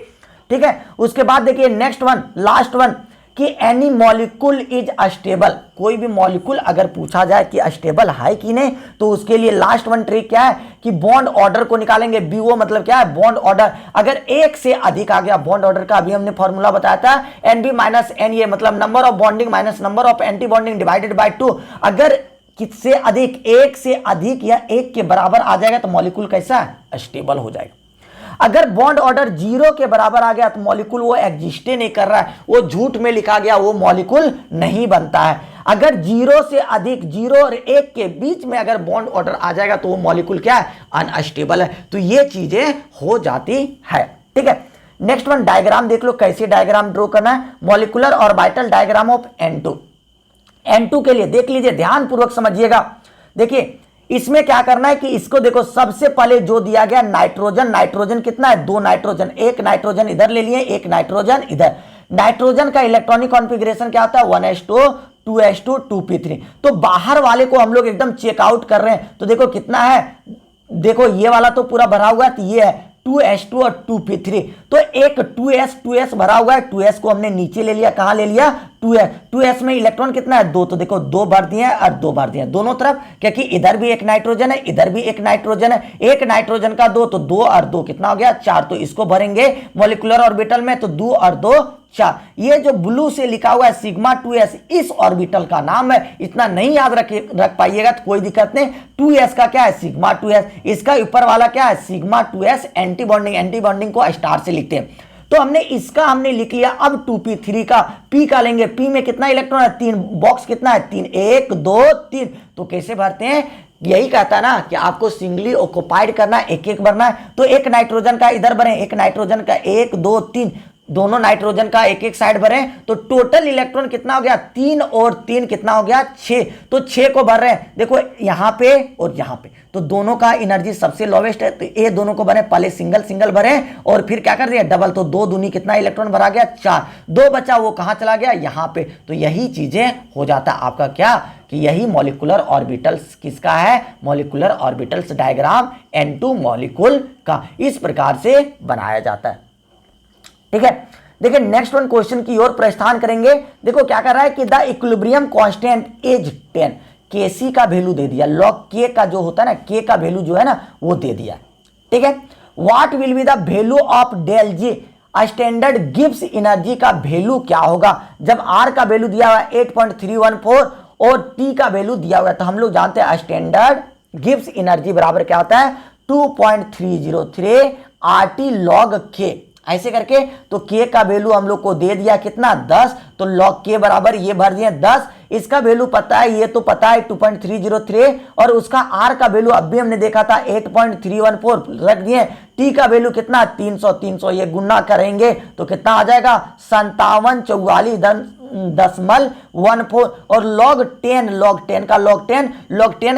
ठीक है, उसके बाद देखिए नेक्स्ट वन, लास्ट वन, कि एनी मॉलिक्यूल इज अस्टेबल। कोई भी मॉलिक्यूल अगर पूछा जाए कि अस्टेबल है कि नहीं, तो उसके लिए लास्ट वन ट्रिक क्या है कि बॉन्ड ऑर्डर को निकालेंगे। बीओ मतलब क्या है, बॉन्ड ऑर्डर। अगर एक से अधिक आ गया, बॉन्ड ऑर्डर का अभी हमने फॉर्मूला बताया था, एनबी माइनस एन, ये मतलब number of bonding minus number of anti bonding divided by 2। अगर किससे अधिक, एक से अधिक या एक के बराबर आ जाएगा तो मॉलिक्यूल कैसा है, अस्टेबल हो जाएगा। अगर बॉन्ड ऑर्डर 0 के बराबर आ गया तो मॉलिक्यूल वो एग्जिस्ट नहीं कर रहा है, वो झूठ में लिखा गया, वो मॉलिक्यूल नहीं बनता है। अगर 0 से अधिक, 0 और 1 के बीच में अगर बॉन्ड ऑर्डर आ जाएगा तो वो मॉलिक्यूल क्या है, अनअस्टेबल है। तो ये चीजें हो जाती है। ठीक है, नेक्स्ट वन डायग्राम देख लो, कैसे डायग्राम ड्रॉ करना है। Molecular orbital diagram of N2। N2 के लिए देख लीजिए, ध्यान पूर्वक समझिएगा। देखिए इसमें क्या करना है कि इसको देखो, सबसे पहले जो दिया गया नाइट्रोजन, नाइट्रोजन कितना है, 2 नाइट्रोजन, एक नाइट्रोजन इधर ले लिए, एक नाइट्रोजन इधर। नाइट्रोजन का इलेक्ट्रॉनिक कॉन्फ़िगरेशन क्या होता है, 1s2 2s2 2p3। तो बाहर वाले को हम लोग एकदम चेकआउट कर रहे हैं, तो देखो कितना है, देखो ये वाला तो पूरा भरा हुआ है, तो ये है 2s2 और 2p3। तो एक 2s भरा हुआ है, 2s को हमने नीचे ले लिया, कहां ले लिया, 2s में इलेक्ट्रॉन कितना है, 2, तो देखो 2 भर दिए और 2 भर दिए दोनों तरफ, क्योंकि इधर भी एक नाइट्रोजन है, इधर भी एक नाइट्रोजन है। एक नाइट्रोजन का 2, तो 2 और 2 कितना हो गया, 4। तो इसको भरेंगे मॉलिक्यूलर ऑर्बिटल में, तो 2 और 2 4। ये जो ब्लू से लिखा हुआ है सिग्मा 2s, इस ऑर्बिटल का नाम है। इतना नहीं याद रख पाइएगा तो कोई दिक्कत नहीं। 2s का क्या है, सिग्मा 2s। इसका ऊपर वाला क्या है, sigma 2s anti bonding. Anti bonding को स्टार से लिखते हैं। तो हमने लिख लिया। अब 2p3 का p का लेंगे। p में कितना इलेक्ट्रॉन है, 3। बॉक्स कितना है, 3, 1 2 3। तो कैसे भरते हैं, यही कहता है ना कि आपको सिंगली ऑक्युपाइड करना है, एक एक भरना है। तो एक नाइट्रोजन का इधर भरें, एक नाइट्रोजन का 1 2 3, दोनों नाइट्रोजन का एक एक साइड भरें। तो टोटल इलेक्ट्रॉन कितना हो गया, 3 और 3 कितना हो गया, 6। तो 6 को भर रहे हैं, देखो यहां पे और यहां पे, तो दोनों का एनर्जी सबसे लोवेस्ट है। तो ये दोनों को भरे, पहले सिंगल सिंगल भरे और फिर क्या कर दिया, डबल। तो 2 दूनी कितना इलेक्ट्रॉन भरा गया, 4। 2 बचा, वो कहां चला गया, यहां पे। तो यही चीजें हो जाता है आपका क्या, कि यही मॉलिक्यूलर ऑर्बिटल्स किसका है, molecular orbitals diagram N2 molecule का इस प्रकार से बनाया जाता है। ठीक है, देखिए नेक्स्ट वन क्वेश्चन की ओर प्रस्थान करेंगे। देखो क्या कर रहा है कि the equilibrium constant is 10। Kc का वैल्यू दे दिया, log K का जो होता है ना, K का वैल्यू जो है ना वो दे दिया। ठीक है, what will be the value of del G, standard Gibbs energy का वैल्यू क्या होगा, जब R का वैल्यू दिया हुआ है 8.314 और T का वैल्यू दिया हुआ है। तो हम लोग जानते हैं स्टैंडर्ड गिब्स एनर्जी बराबर क्या होता है, 2.303 RT log K। ऐसे करके तो K का वैल्यू हम लोग को दे दिया कितना, 10। तो log K बराबर ये भर दिए 10। इसका वैल्यू पता है, ये तो पता है 2.303, और उसका R का वैल्यू अभी हमने देखा था 8.314 रख दिए। T का वैल्यू कितना, 300 ये गुना करेंगे तो कितना आ जाएगा, 5744.14। और log 10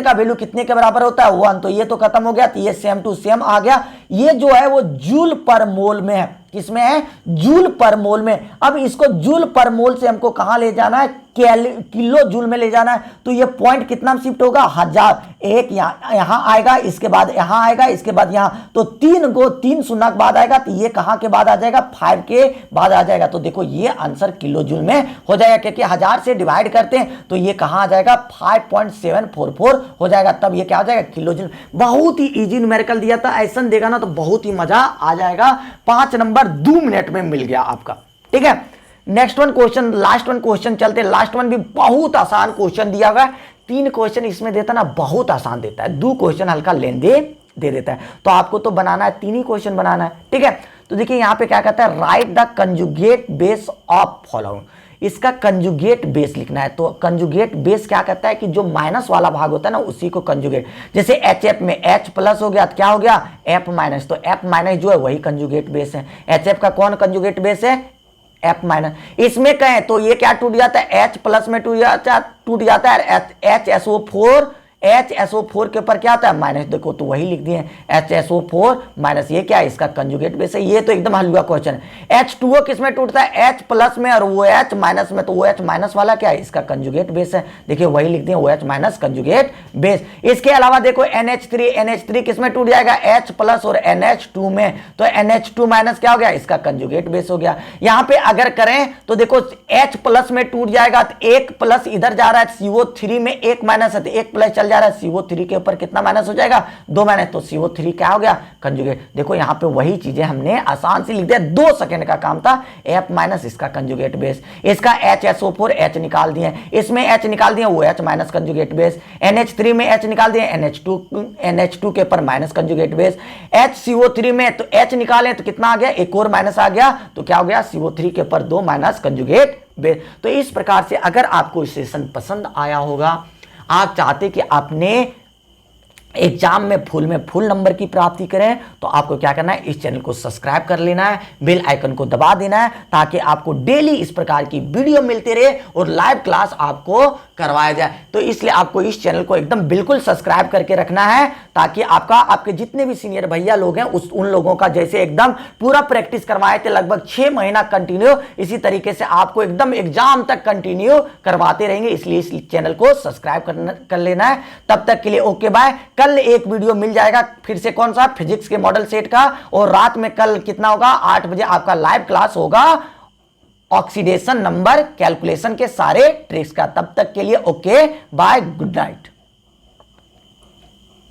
का वैल्यू कितने के बराबर होता है, 1। तो ये तो खत्म हो गया, तो ये सेम टू सेम आ गया। ये जो है वो जूल पर मोल में है, किसमें है, जूल पर मोल में। अब इसको जूल पर मोल से हमको कहां ले जाना है, किलो जूल में ले जाना है। तो ये पॉइंट कितना शिफ्ट होगा, 1000। एक यहां आएगा, इसके बाद यहां आएगा, इसके बाद यहां। तो 3 शून्य के बाद आएगा, तो ये कहां के बाद आ जाएगा, 5 के बाद आ जाएगा। तो देखो ये आंसर किलो जूल में हो जाएगा, क्योंकि 1000 से डिवाइड करते हैं तो ये कहां आ जाएगा, 5.744 हो जाएगा। तब ये क्या हो जाएगा, किलो जूल। बहुत ही इजी न्यूमेरिकल दिया था, ऐसा देगा ना तो बहुत ही मजा आ जाएगा। 5 नंबर 2 मिनट में मिल गया आपका। ठीक है, next one question, last one question चलते। लास्ट वन भी बहुत आसान क्वेश्चन दिया हुआ है, 3 क्वेश्चन इसमें देता ना, बहुत आसान देता है, 2 क्वेश्चन हल्का लेंदे दे देता है। तो आपको तो बनाना है 3 ही क्वेश्चन बनाना है, ठीक है। तो देखिए यहां पे क्या कहता है, right the conjugate base of following, इसका कंजुगेट बेस लिखना है। तो कंजुगेट बेस क्या कहता है कि जो माइनस वाला भाग होता है ना उसी को कंजुगेट, जैसे HF में H प्लस हो गया तो क्या हो गया F माइनस, तो F माइनस जो है वही कंजुगेट बेस है। HF का कौन कंजुगेट बेस है, F माइनस। इसमें कहें तो ये क्या टूट जाता है, H प्लस में टूट जाता है HSO4, HSO4 के ऊपर क्या आता है माइनस, देखो तो वही लिख दिए HSO4 माइनस, ये क्या है इसका कंजुगेट बेस है। ये तो एकदम हलवा क्वेश्चन है। H2O किस में टूटता है, H प्लस में और OH माइनस में, तो OH माइनस वाला क्या है इसका कंजुगेट बेस है, देखिए वही लिख दिए OH माइनस कंजुगेट बेस। इसके अलावा देखो NH3 किस में टूट जाएगा, H प्लस और NH2 में, तो NH2 माइनस क्या हो गया इसका कंजुगेट बेस हो गया। यहां पे अगर करें तो देखो H प्लस में टूट जाएगा तो 1 प्लस इधर जा रहा है, CO3 में 1 माइनस है तो 1 प्लस चल जा रहा है, CO3 के ऊपर कितना माइनस हो जाएगा 2 माइनस, तो CO3 क्या हो गया कंजुगेट। देखो यहां पे वही चीजें हमने आसान से लिख दिया, 2 सेकंड का काम था। F माइनस इसका कंजुगेट बेस, इसका HSO4 H निकाल दिए, इसमें H निकाल दिए OH minus conjugate base, NH3 में H निकाल दिए, NH2 के ऊपर माइनस कंजुगेट बेस, HCO3 में तो H निकाले तो कितना आ गया, एक और माइनस आ गया, तो क्या हो गया CO3 के ऊपर 2 माइनस कंजुगेट बेस। तो इस प्रकार से अगर आपको सेशन पसंद आया होगा, आप चाहते कि आपने एग्जाम में फुल नंबर की प्राप्ति करें, तो आपको क्या करना है, इस चैनल को सब्सक्राइब कर लेना है, बेल आइकन को दबा देना है, ताकि आपको डेली इस प्रकार की वीडियो मिलती रहे और लाइव क्लास आपको करवाया जाए। तो इसलिए आपको इस चैनल को एकदम बिल्कुल सब्सक्राइब करके रखना है, ताकि आपके जितने भी सीनियर भैया लोग हैं उन लोगों का जैसे एकदम पूरा प्रैक्टिस करवाए थे लगभग 6 महीना कंटिन्यू, इसी तरीके से आपको एकदम एग्जाम तक कंटिन्यू करवाते रहेंगे। इसलिए इस चैनल को सब्सक्राइब कर लेना है। तब तक के लिए ओके बाय। कल एक वीडियो मिल जाएगा फिर से, कौन सा, फिजिक्स के मॉडल सेट का, और रात में कल कितना होगा 8 बजे आपका लाइव क्लास होगा ऑक्सीडेशन नंबर कैलकुलेशन के सारे ट्रिक्स का। तब तक के लिए ओके बाय, गुड नाइट।